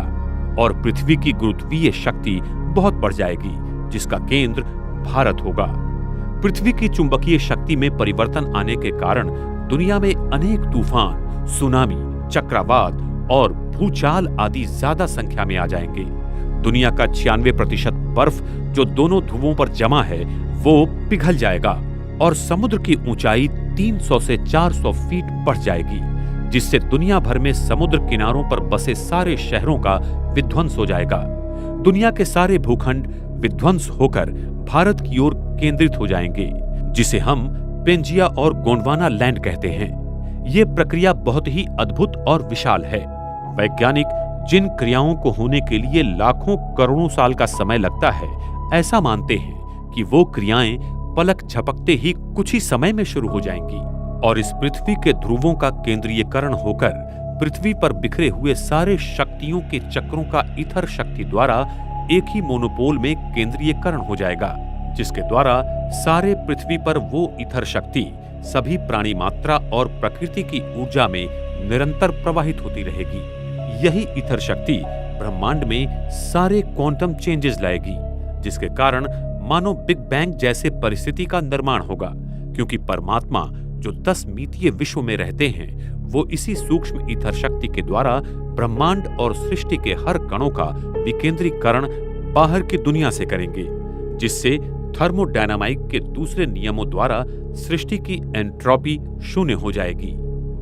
और पृथ्वी की गुरुत्वीय शक्ति बहुत बढ़ जाएगी, जिसका केंद्र भारत होगा। पृथ्वी की चुंबकीय शक्ति में परिवर्तन आने के कारण दुनिया में अनेक तूफान, सुनामी, चक्रवात और भूचाल आदि ज्यादा संख्या में आ जाएंगे। दुनिया का 96% बर्फ जो दोनों ध्रुवों पर जमा है वो पिघल जाएगा और समुद्र की ऊंचाई 300 से 400 फीट बढ़ जाएगी, जिससे दुनिया भर में समुद्र किनारों पर बसे सारे शहरों का विध्वंस हो जाएगा। दुनिया के सारे भूखंड विध्वंस होकर भारत की ओर केंद्रित हो जाएंगे, जिसे हम पेंजिया और गोंडवाना लैंड कहते हैं। ये प्रक्रिया बहुत ही अद्भुत और विशाल है। वैज्ञानिक जिन क्रियाओं को होने के लिए लाखों करोड़ों साल का समय लगता है, ऐसा मानते हैं कि वो क्रियाएं पलक झपकते ही कुछ ही समय में शुरू हो जाएंगी और इस पृथ्वी के ध्रुवों का केंद्रीयकरण होकर पृथ्वी पर बिखरे हुए सारे शक्तियों के चक्रों का ईथर शक्ति द्वारा एक ही मोनोपोल में केंद्रीयकरण हो जाएगा, जिसके द्वारा सारे पृथ्वी पर वो ईथर शक्ति सभी प्राणी मात्रा और प्रकृति की ऊर्जा में निरंतर प्रवाहित होती रहेगी। यही ईथर शक्ति ब्रह्मांड में सारे क्वांटम चेंजेस लाएगी, जिसके कारण मानो बिग बैंग जैसे परिस्थिति का निर्माण होगा, क्योंकि परमात्मा जो 10 मितीय विश्व में रहते हैं वो इसी सूक्ष्म ईथर शक्ति के द्वारा ब्रह्मांड और सृष्टि के हर कणों का विकेंद्रीकरण बाहर की दुनिया से करेंगे, जिससे थर्मोडायनामिक के दूसरे नियमों द्वारा सृष्टि की एंट्रोपी शून्य हो जाएगी।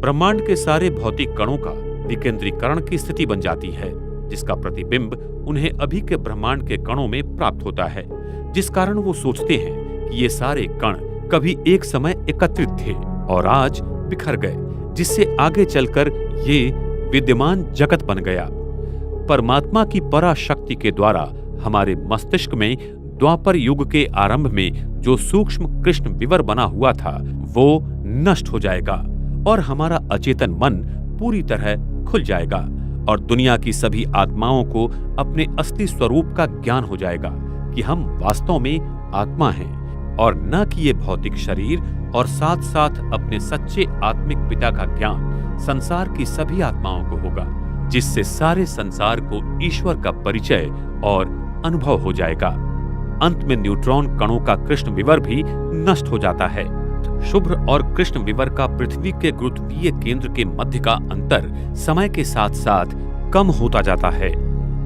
ब्रह्मांड के सारे भौतिक कणों का विकेंद्रीकरण की स्थिति बन जाती है, जिसका प्रतिबिंब उन्हें अभी के ब्रह्मांड के कणों में प्राप्त होता है, जिस कारण वो सोचते हैं कि ये सारे कण कभी एक समय एकत्रित थे और आज बिखर गए, जिससे आगे चलकर ये विद्यमान जगत बन गया। परमात्मा की पराशक्ति के द्वारा हमारे मस्तिष्क में द्वापर युग के आरंभ में जो सूक्ष्म कृष्ण विवर बना हुआ था वो नष्ट हो जाएगा और हमारा अचेतन मन पूरी तरह खुल जाएगा और दुनिया की सभी आत्माओं को अपने असली स्वरूप का ज्ञान हो जाएगा कि हम वास्तव में आत्मा हैं और न कि ये भौतिक शरीर, और साथ साथ अपने सच्चे आत्मिक पिता का ज्ञान संसार की सभी आत्माओं को होगा, जिससे सारे संसार को ईश्वर का परिचय और अनुभव हो जाएगा। अंत में न्यूट्रॉन कणों का कृष्ण विवर भी नष्ट हो जाता है। शुभ्र और कृष्ण विवर का पृथ्वी के गुरुत्वीय केंद्र के मध्य का अंतर समय के साथ साथ कम होता जाता है,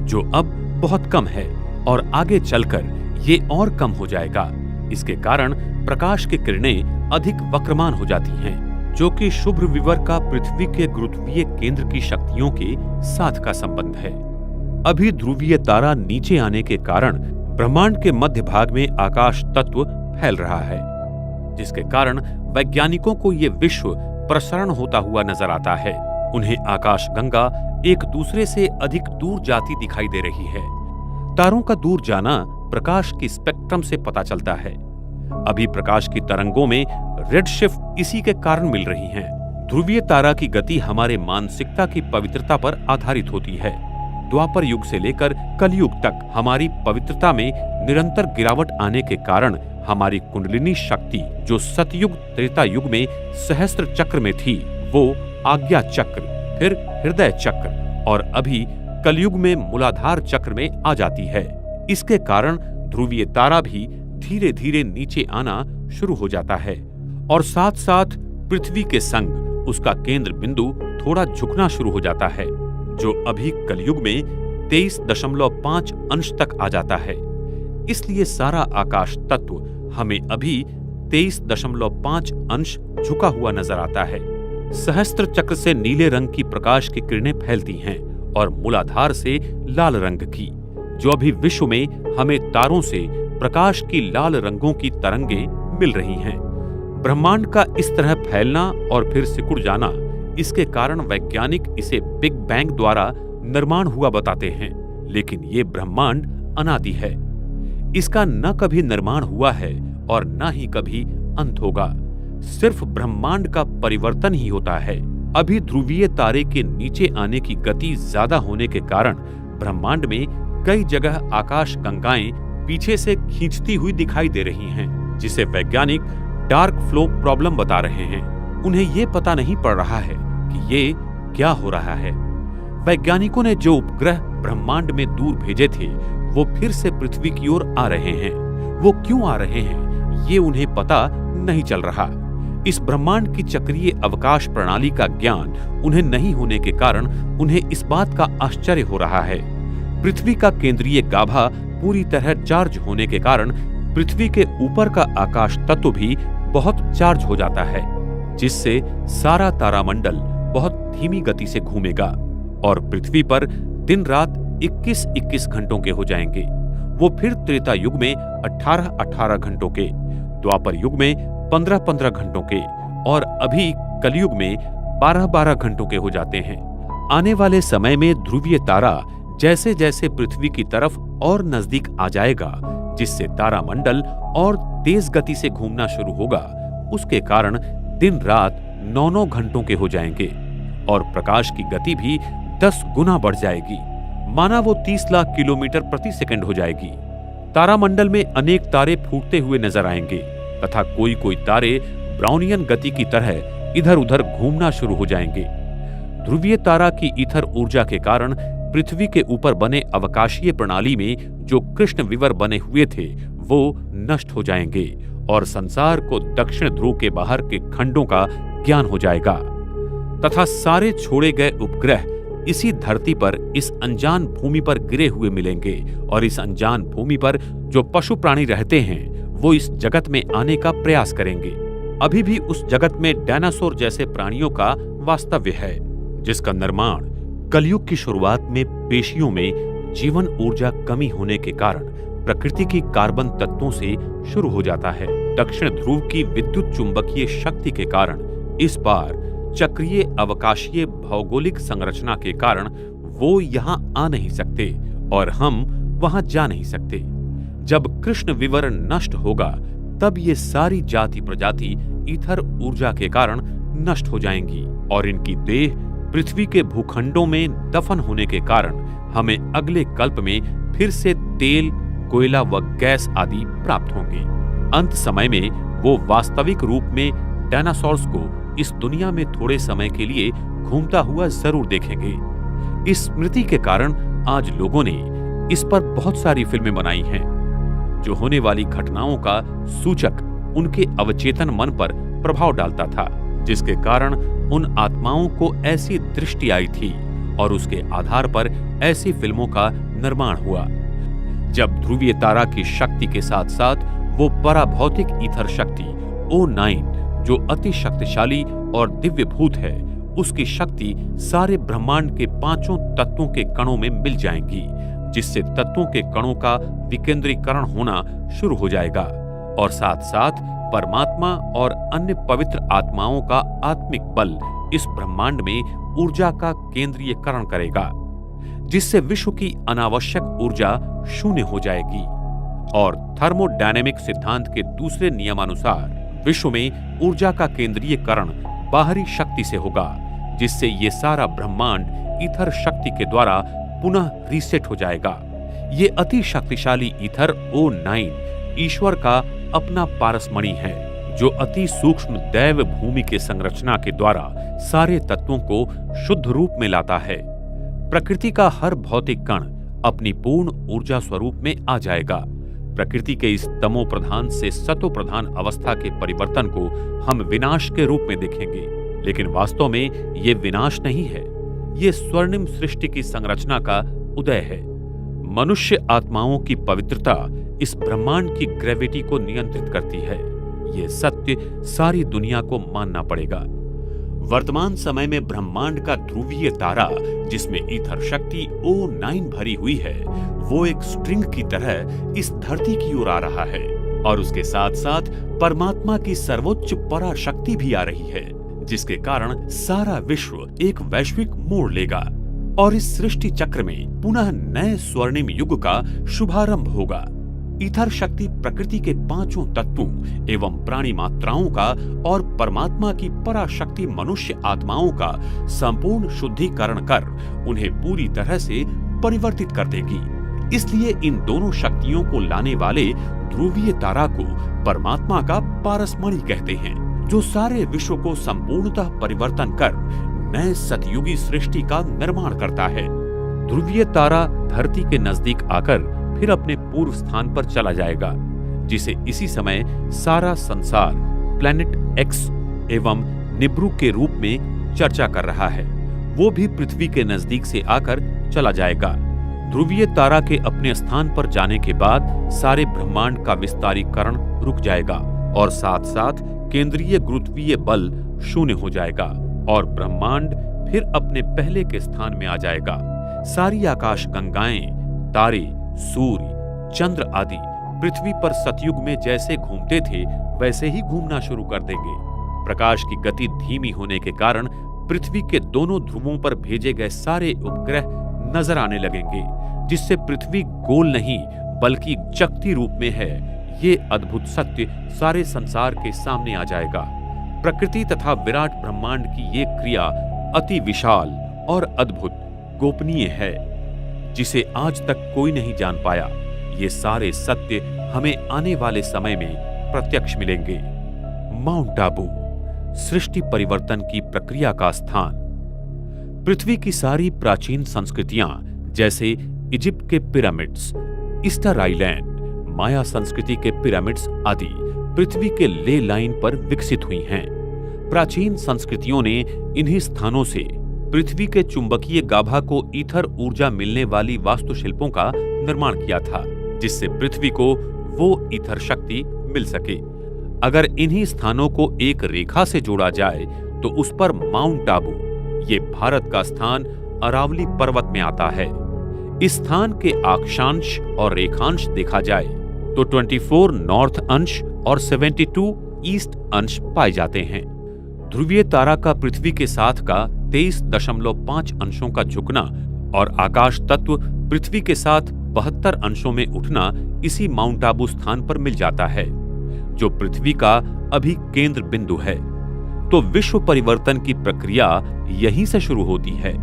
जो अब बहुत कम है और आगे चलकर ये और कम हो जाएगा। इसके कारण प्रकाश की किरणें अधिक वक्रमान हो जाती हैं, जो कि शुभ्र विवर का पृथ्वी के गुरुत्वीय केंद्र की शक्तियों के साथ का संबंध है। अभी ध्रुवीय तारा नीचे आने के कारण ब्रह्मांड के मध्य भाग में आकाश तत्व फैल रहा है, जिसके कारण वैज्ञानिकों को ये विश्व प्रसरण होता हुआ नजर आता है। उन्हें आकाश गंगा एक दूसरे से अधिक दूर जाती दिखाई दे रही है। तारों का दूर जाना प्रकाश की स्पेक्ट्रम से पता चलता है। अभी प्रकाश की तरंगों में रेडशिफ्ट इसी के कारण मिल रही हैं। ध्रुवीय तारा की गति हमारे मानसिकता की पवित्रता पर आधारित होती है। द्वापर युग से लेकर कलयुग तक हमारी पवित्रता में निरंतर गिरावट आने के कारण हमारी कुंडलिनी शक्ति, जो सतयुग त्रेता युग में सहस्त्र चक्र में थी, वो आज्ञा चक्र, फिर हृदय चक्र और अभी कलयुग में मूलाधार चक्र में आ जाती है। इसके कारण ध्रुवीय तारा भी धीरे धीरे नीचे आना शुरू हो जाता है और साथ साथ पृथ्वी के संग उसका केंद्र बिंदु थोड़ा झुकना शुरू हो जाता है, जो अभी कलयुग में 23.5 अंश तक आ जाता है। इसलिए सारा आकाश तत्व हमें अभी 23.5 अंश झुका हुआ नजर आता है। सहस्त्र चक्र से नीले रंग की प्रकाश की किरणें फैलती हैं और मूलाधार से लाल रंग की, जो अभी विश्व में हमें तारों से प्रकाश की लाल रंगों की तरंगे मिल रही हैं। ब्रह्मांड का इस तरह फैलना और फिर सिकुड़ जाना, इसके कारण वैज्ञानिक इसे बिग बैंग द्वारा निर्माण हुआ बताते हैं, लेकिन ये ब्रह्मांड अनादि है। इसका न कभी निर्माण हुआ है और न ही कभी अंत होगा। सिर्फ ब्रह्मांड का परिवर्तन ही होता है। अभी ध्रुवीय तारे के नीचे आने की गति ज्यादा होने के कारण ब्रह्मांड में कई जगह आकाश गंगाएं पीछे से खींचती हुई दिखाई दे रही हैं, जिसे वैज्ञानिक डार्क फ्लो प्रॉब्लम बता रहे हैं। उन्हें ये पता नहीं पड़ रहा है कि ये क्या हो रहा है। वैज्ञानिकों ने जो उपग्रह ब्रह्मांड में दूर भेजे थे, वो फिर से पृथ्वी की ओर आ रहे हैं। वो क्यों आ रहे हैं, ये उन्हें पता नहीं चल रहा। इस ब्रह्मांड की चक्रीय अवकाश प्रणाली का ज्ञान उन्हें नहीं होने के कारण उन्हें इस बात का आश्चर्य हो रहा है। पृथ्वी का केंद्रीय गाभा पूरी तरह चार्ज होने के कारण पृथ्वी के ऊपर का आकाश तत्व भी बहुत चार्ज हो जाता है, जिससे सारा तारामंडल बहुत धीमी गति से घूमेगा और पृथ्वी पर दिन रात 21-21 घंटों के हो जाएंगे। वो फिर त्रेता युग में 18-18 घंटों के, द्वापर युग में 15-15 घंटों के और अभी कलयुग में 12-12 घंटों के हो जाते हैं। आने वाले समय में ध्रुवीय तारा जैसे जैसे पृथ्वी की तरफ और नजदीक आ जाएगा, जिससे तारामंडल और तेज गति से घूमना शुरू होगा, उसके कारण दिन रात 9-9 घंटों के हो जाएंगे और प्रकाश की गति भी 10 गुना बढ़ जाएगी। माना वो 30 लाख किलोमीटर प्रति सेकंड हो जाएगी। तारामंडल में अनेक तारे फूटते हुए नजर आएंगे तथा कोई कोई तारे ब्राउनियन गति की तरह इधर उधर घूमना शुरू हो जाएंगे। ध्रुवीय तारा की ईथर ऊर्जा के कारण पृथ्वी के ऊपर बने अवकाशीय प्रणाली में जो कृष्ण विवर बने हुए थे, वो नष्ट हो जाएंगे और संसार को दक्षिण ध्रुव के बाहर के खंडों का ज्ञान हो जाएगा तथा सारे छोड़े गए उपग्रह इसी धरती पर, इस अनजान भूमि पर गिरे हुए मिलेंगे और इस अनजान भूमि पर जो पशु प्राणी रहते हैं, वो इस जगत में आने का प्रयास करेंगे। अभी भी उस जगत में डायनासोर जैसे प्राणियों का वास्तव्य है, जिसका निर्माण कलयुग की शुरुआत में पेशियों में जीवन ऊर्जा कमी होने के कारण प्रकृति की कार्बन तत्वों से शुरू हो जाता है। दक्षिण ध्रुव की विद्युत चुंबकीय शक्ति के कारण इस बार चक्रीय अवकाशीय भौगोलिक संरचना के कारण वो यहाँ आ नहीं सकते और हम वहां जा नहीं सकते। जब कृष्ण विवर नष्ट होगा, तब ये सारी जाति प्रजाति ईथर ऊर्जा के कारण नष्ट हो जाएंगी और इनकी देह पृथ्वी के भूखंडों में दफन होने के कारण हमें अगले कल्प में फिर से तेल, कोयला व गैस आदि प्राप्त होंगे। अंत समय में वो वास्तविक रूप में डायनासोर्स को इस दुनिया में थोड़े समय के लिए घूमता हुआ जरूर देखेंगे। इस स्मृति के कारण आज लोगों ने इस पर बहुत सारी फिल्में बनाई हैं, जो होने वाली घटनाओं का सूचक उनके अवचेतन मन पर प्रभाव डालता था, जिसके कारण उन आत्माओं को ऐसी दृष्टि आई थी और उसके आधार पर ऐसी फिल्मों का निर्माण हुआ। जब ध्रुवीय तारा की शक्ति के साथ साथ वो पराभौतिक ईथर शक्ति O9, जो अति शक्तिशाली और दिव्य भूत है, उसकी शक्ति सारे ब्रह्मांड के 5 तत्वों के कणों में मिल जाएंगी, जिससे तत्वों के कणों का विकेंद्रीकरण होना शुरू हो जाएगा और साथ साथ परमात्मा और अन्य पवित्र आत्माओं का आत्मिक बल इस ब्रह्मांड में ऊर्जा का केंद्रीयकरण करेगा, जिससे विश्व की अनावश्यक ऊर्जा शून्य हो जाएगी। और थर्मोडायनेमिक सिद्धांत के दूसरे नियमानुसार विश्व में ऊर्जा का केंद्रीयकरण बाहरी शक्ति से होगा, जिससे ये सारा ब्रह्मांड ईथर शक्ति के द्वारा पुनः रीसेट हो जाएगा। ये अति शक्तिशाली ईथर O9 ईश्वर का अपना पारसमणि है, जो अति सूक्ष्म दैव भूमि के संरचना के द्वारा सारे तत्वों को शुद्ध रूप में लाता है। प्रकृति का हर भौतिक कण अपनी पूर्ण ऊर्जा स्वरूप में आ जाएगा। प्रकृति के इस तमो प्रधान से सतो प्रधान अवस्था के परिवर्तन को हम विनाश के रूप में देखेंगे, लेकिन वास्तव में ये विनाश नहीं है, ये स्वर्णिम सृष्टि की संरचना का उदय है। मनुष्य आत्माओं की पवित्रता इस ब्रह्मांड की ग्रेविटी को नियंत्रित करती है। ये सत्य सारी दुनिया को मानना पड़ेगा। वर्तमान समय में ब्रह्मांड का ध्रुवीय तारा, जिसमें ईथर शक्ति O9 भरी हुई है, वो एक स्ट्रिंग की तरह इस धरती की ओर आ रहा है और उसके साथ साथ परमात्मा की सर्वोच्च पराशक्ति भी आ रही है, जिसके कारण सारा विश्व एक वैश्विक मोड़ लेगा और इस सृष्टि चक्र में पुनः नए स्वर्णिम युग का शुभारंभ होगा। ईथर शक्ति प्रकृति के पांचों तत्वों एवं प्राणी मात्राओं का और परमात्मा की पराशक्ति मनुष्य आत्माओं का संपूर्ण शुद्धिकरण कर उन्हें पूरी तरह से परिवर्तित कर देगी। इसलिए इन दोनों शक्तियों को लाने वाले ध्रुवीय तारा को परमात्मा का पारसमणि कहते हैं, जो सारे विश्व को संपूर्णतः परिवर्तन कर नए सतयुगी सृष्टि का निर्माण करता है। ध्रुवीय तारा धरती के नजदीक आकर फिर अपने पूर्व स्थान पर चला जाएगा, जिसे इसी समय सारा संसार प्लैनेट एक्स एवं निब्रू के रूप में चर्चा कर रहा है। वो भी पृथ्वी के नजदीक से आकर चला जाएगा। ध्रुवीय तारा के अपने स्थान पर जाने के बाद सारे ब्रह्मांड का विस्तारीकरण रुक जाएगा और साथ साथ केंद्रीय गुरुत्वीय बल शून्य हो जाएगा और ब्रह्मांड फिर अपने पहले के स्थान में आ जाएगा। सारी आकाश गंगाएं, तारे, सूर्य, चंद्र आदि पृथ्वी पर सतयुग में जैसे घूमते थे वैसे ही घूमना शुरू कर देंगे। प्रकाश की गति धीमी होने के कारण पृथ्वी के दोनों ध्रुवों पर भेजे गए सारे उपग्रह नजर आने लगेंगे, जिससे पृथ्वी गोल नहीं बल्कि चकती रूप में है। ये अद्भुत सत्य सारे संसार के सामने आ जाएगा। प्रकृति तथा विराट ब्रह्मांड की ये क्रिया अति विशाल और अद्भुत गोपनीय है, जिसे आज तक कोई नहीं जान पाया। ये सारे सत्य हमें आने वाले समय में प्रत्यक्ष मिलेंगे। माउंट आबू, सृष्टि परिवर्तन की प्रक्रिया का स्थान। पृथ्वी की सारी प्राचीन संस्कृतियां जैसे इजिप्ट के पिरामिड्स, ईस्टर आइलैंड, माया संस्कृति के पिरामिड्स आदि पृथ्वी के ले लाइन पर विकसित हुई हैं। प्राचीन संस्कृतियों ने इन्हीं स्थानों से पृथ्वी के चुंबकीय गाभा को ईथर ऊर्जा मिलने वाली वास्तुशिल्पों का निर्माण किया था, जिससे पृथ्वी को वो ईथर शक्ति मिल सके। अगर इन्हीं स्थानों को एक रेखा से जोड़ा जाए तो उस पर माउंट आबू, ये भारत का स्थान अरावली पर्वत में आता है। इस स्थान के अक्षांश और रेखांश देखा जाए तो 24 नॉर्थ अंश और 72 ईस्ट अंश पाए जाते हैं। ध्रुवीय तारा का पृथ्वी के साथ का 23.5 अंशों का झुकना और आकाश तत्व पृथ्वी के साथ 72 अंशों में उठना इसी माउंट आबू स्थान पर मिल जाता है, जो पृथ्वी का अभी केंद्र बिंदु है। तो विश्व परिवर्तन की प्रक्रिया यहीं से शुरू होती है।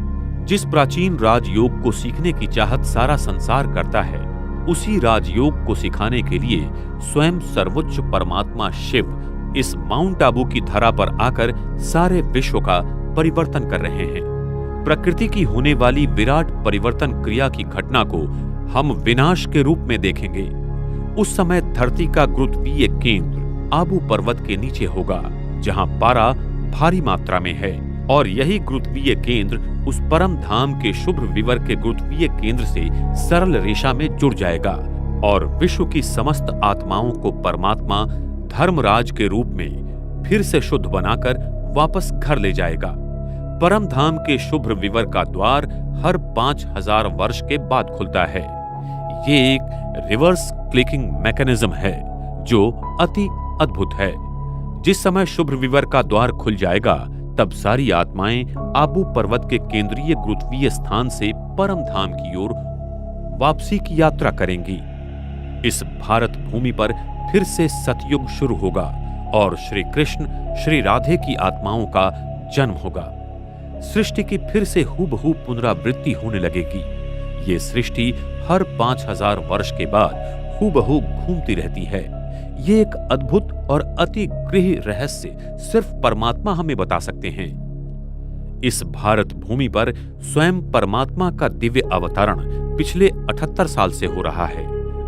जिस प्राचीन राजयोग को सीखने की चाहत सारा संसार करता है, उसी राजयोग को सिखाने के लिए स्वयं सर्वोच्च परमात्मा शिव इस माउंट आबू की धरा पर आकर सारे विश्व का परिवर्तन कर रहे हैं। प्रकृति की होने वाली विराट परिवर्तन क्रिया की घटना को हम विनाश के रूप में देखेंगे। उस समय धरती का गुरुत्वीय केंद्र आबू पर्वत के नीचे होगा, जहां पारा भारी मात्रा में है, और यही गुरुत्वीय केंद्र उस परम धाम के शुभ विवर के गुरुत्वीय केंद्र से सरल रेखा में जुड़ जाएगा और विश्व की समस्त आत्माओं को परमात्मा धर्मराज के रूप में फिर से शुद्ध बनाकर वापस घर ले जाएगा। परम धाम के शुभ विवर का द्वार हर 5000 वर्ष के बाद खुलता है। ये एक रिवर्स क्लिकिंग मैकेनिज्म है जो अति अद्भुत है। जिस समय शुभ विवर का द्वार खुल जाएगा तब सारी आत्माएं आबू पर्वत के केंद्रीय गुरुत्वीय स्थान से परम धाम की ओर वापसी की यात्रा करेंगी। इस भारत भूमि पर फिर से सतयुग शुरू होगा और श्री कृष्ण श्री राधे की आत्माओं का जन्म होगा। सृष्टि की फिर से हूबहू पुनरावृत्ति होने लगेगी। ये सृष्टि हर 5000 वर्ष के बाद हूबहू घूमती रहती है। ये एक अद्भुत और अति गृह रहस्य सिर्फ परमात्मा हमें बता सकते हैं। इस भारत भूमि पर स्वयं परमात्मा का दिव्य अवतरण पिछले 78 साल से हो रहा है,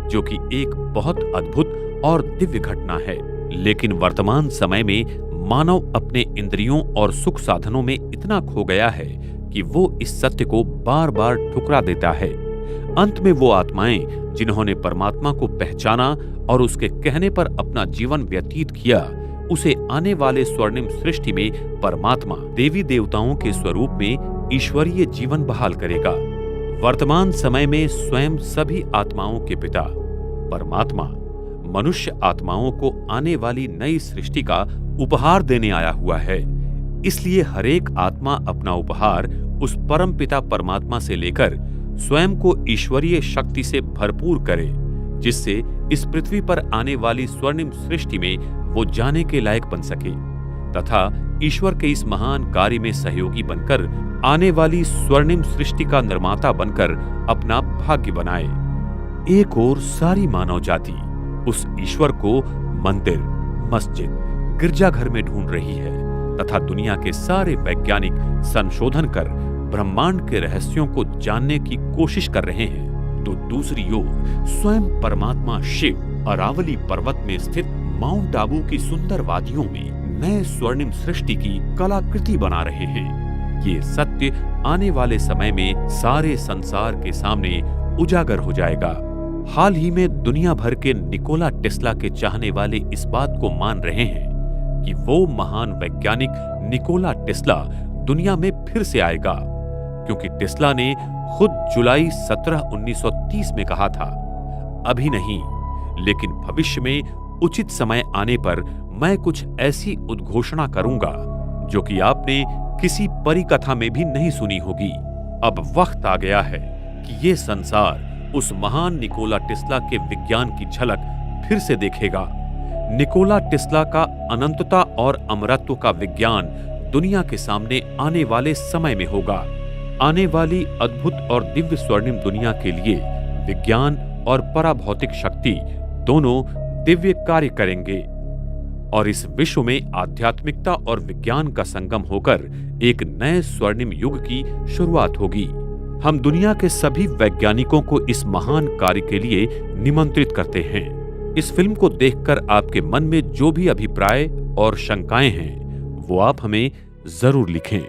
जो कि एक बहुत अद्भुत और दिव्य घटना है। लेकिन वर्तमान समय में मानव अपने इंद्रियों और सुख साधनों में इतना खो गया है कि वो इस सत्य को बार बार ठुकरा देता है। अंत में वो आत्माएं जिन्होंने परमात्मा को पहचाना और उसके कहने पर अपना जीवन व्यतीत किया, उसे आने वाले स्वर्णिम सृष्टि में परमात्मा देवी देवताओं के स्वरूप में ईश्वरीय जीवन बहाल करेगा। वर्तमान समय में स्वयं सभी आत्माओं के पिता परमात्मा मनुष्य आत्माओं को आने वाली नई सृष्टि का उपहार देने आया हुआ है। इसलिए हरेक आत्मा अपना उपहार उस परम पिता परमात्मा से लेकर स्वयं को ईश्वरीय शक्ति से भरपूर करे, जिससे इस पृथ्वी पर आने वाली स्वर्णिम सृष्टि में वो जाने के लायक बन सके तथा ईश्वर के इस महान कार्य में सहयोगी बनकर आने वाली स्वर्णिम सृष्टि का निर्माता बनकर अपना भाग्य बनाए। एक ओर सारी मानव जाति उस ईश्वर को मंदिर, मस्जिद, गिरजाघर में ढूंढ रही है तथा दुनिया के सारे वैज्ञानिक संशोधन कर ब्रह्मांड के रहस्यों को जानने की कोशिश कर रहे हैं, तो दूसरी ओर स्वयं परमात्मा शिव अरावली पर्वत में स्थित माउंट आबू की सुंदर वादियों में नए स्वर्णिम सृष्टि की कलाकृति बना रहे हैं। ये सत्य आने वाले समय में सारे संसार के सामने उजागर हो जाएगा। हाल ही में दुनिया भर के निकोला टेस्ला के चाहने वाले इस बात को मान रहे हैं कि वो महान वैज्ञानिक निकोला टेस्ला दुनिया में फिर से आएगा, क्योंकि टेस्ला ने खुद जुलाई 17, 1930 में कहा था, अभी नहीं लेकिन भविष्य में उचित समय आने पर मैं कुछ ऐसी उद्घोषणा करूंगा जो कि आपने किसी परिकथा में भी नहीं सुनी होगी। अब वक्त आ गया है कि ये संसार उस महान निकोला टेस्ला के विज्ञान की झलक फिर से देखेगा। निकोला टेस्ला का अनंतता और अमरत्व का विज्ञान दुनिया के सामने आने वाले समय में होगा। आने वाली अद्भुत और दिव्य स्वर्णिम दुनिया के लिए विज्ञान और पराभौतिक शक्ति दोनों दिव्य कार्य करेंगे और इस विश्व में आध्यात्मिकता और विज्ञान का संगम होकर एक नए स्वर्णिम युग की शुरुआत होगी। हम दुनिया के सभी वैज्ञानिकों को इस महान कार्य के लिए निमंत्रित करते हैं। इस फिल्म को देखकर आपके मन में जो भी अभिप्राय और शंकाएं हैं वो आप हमें जरूर लिखें।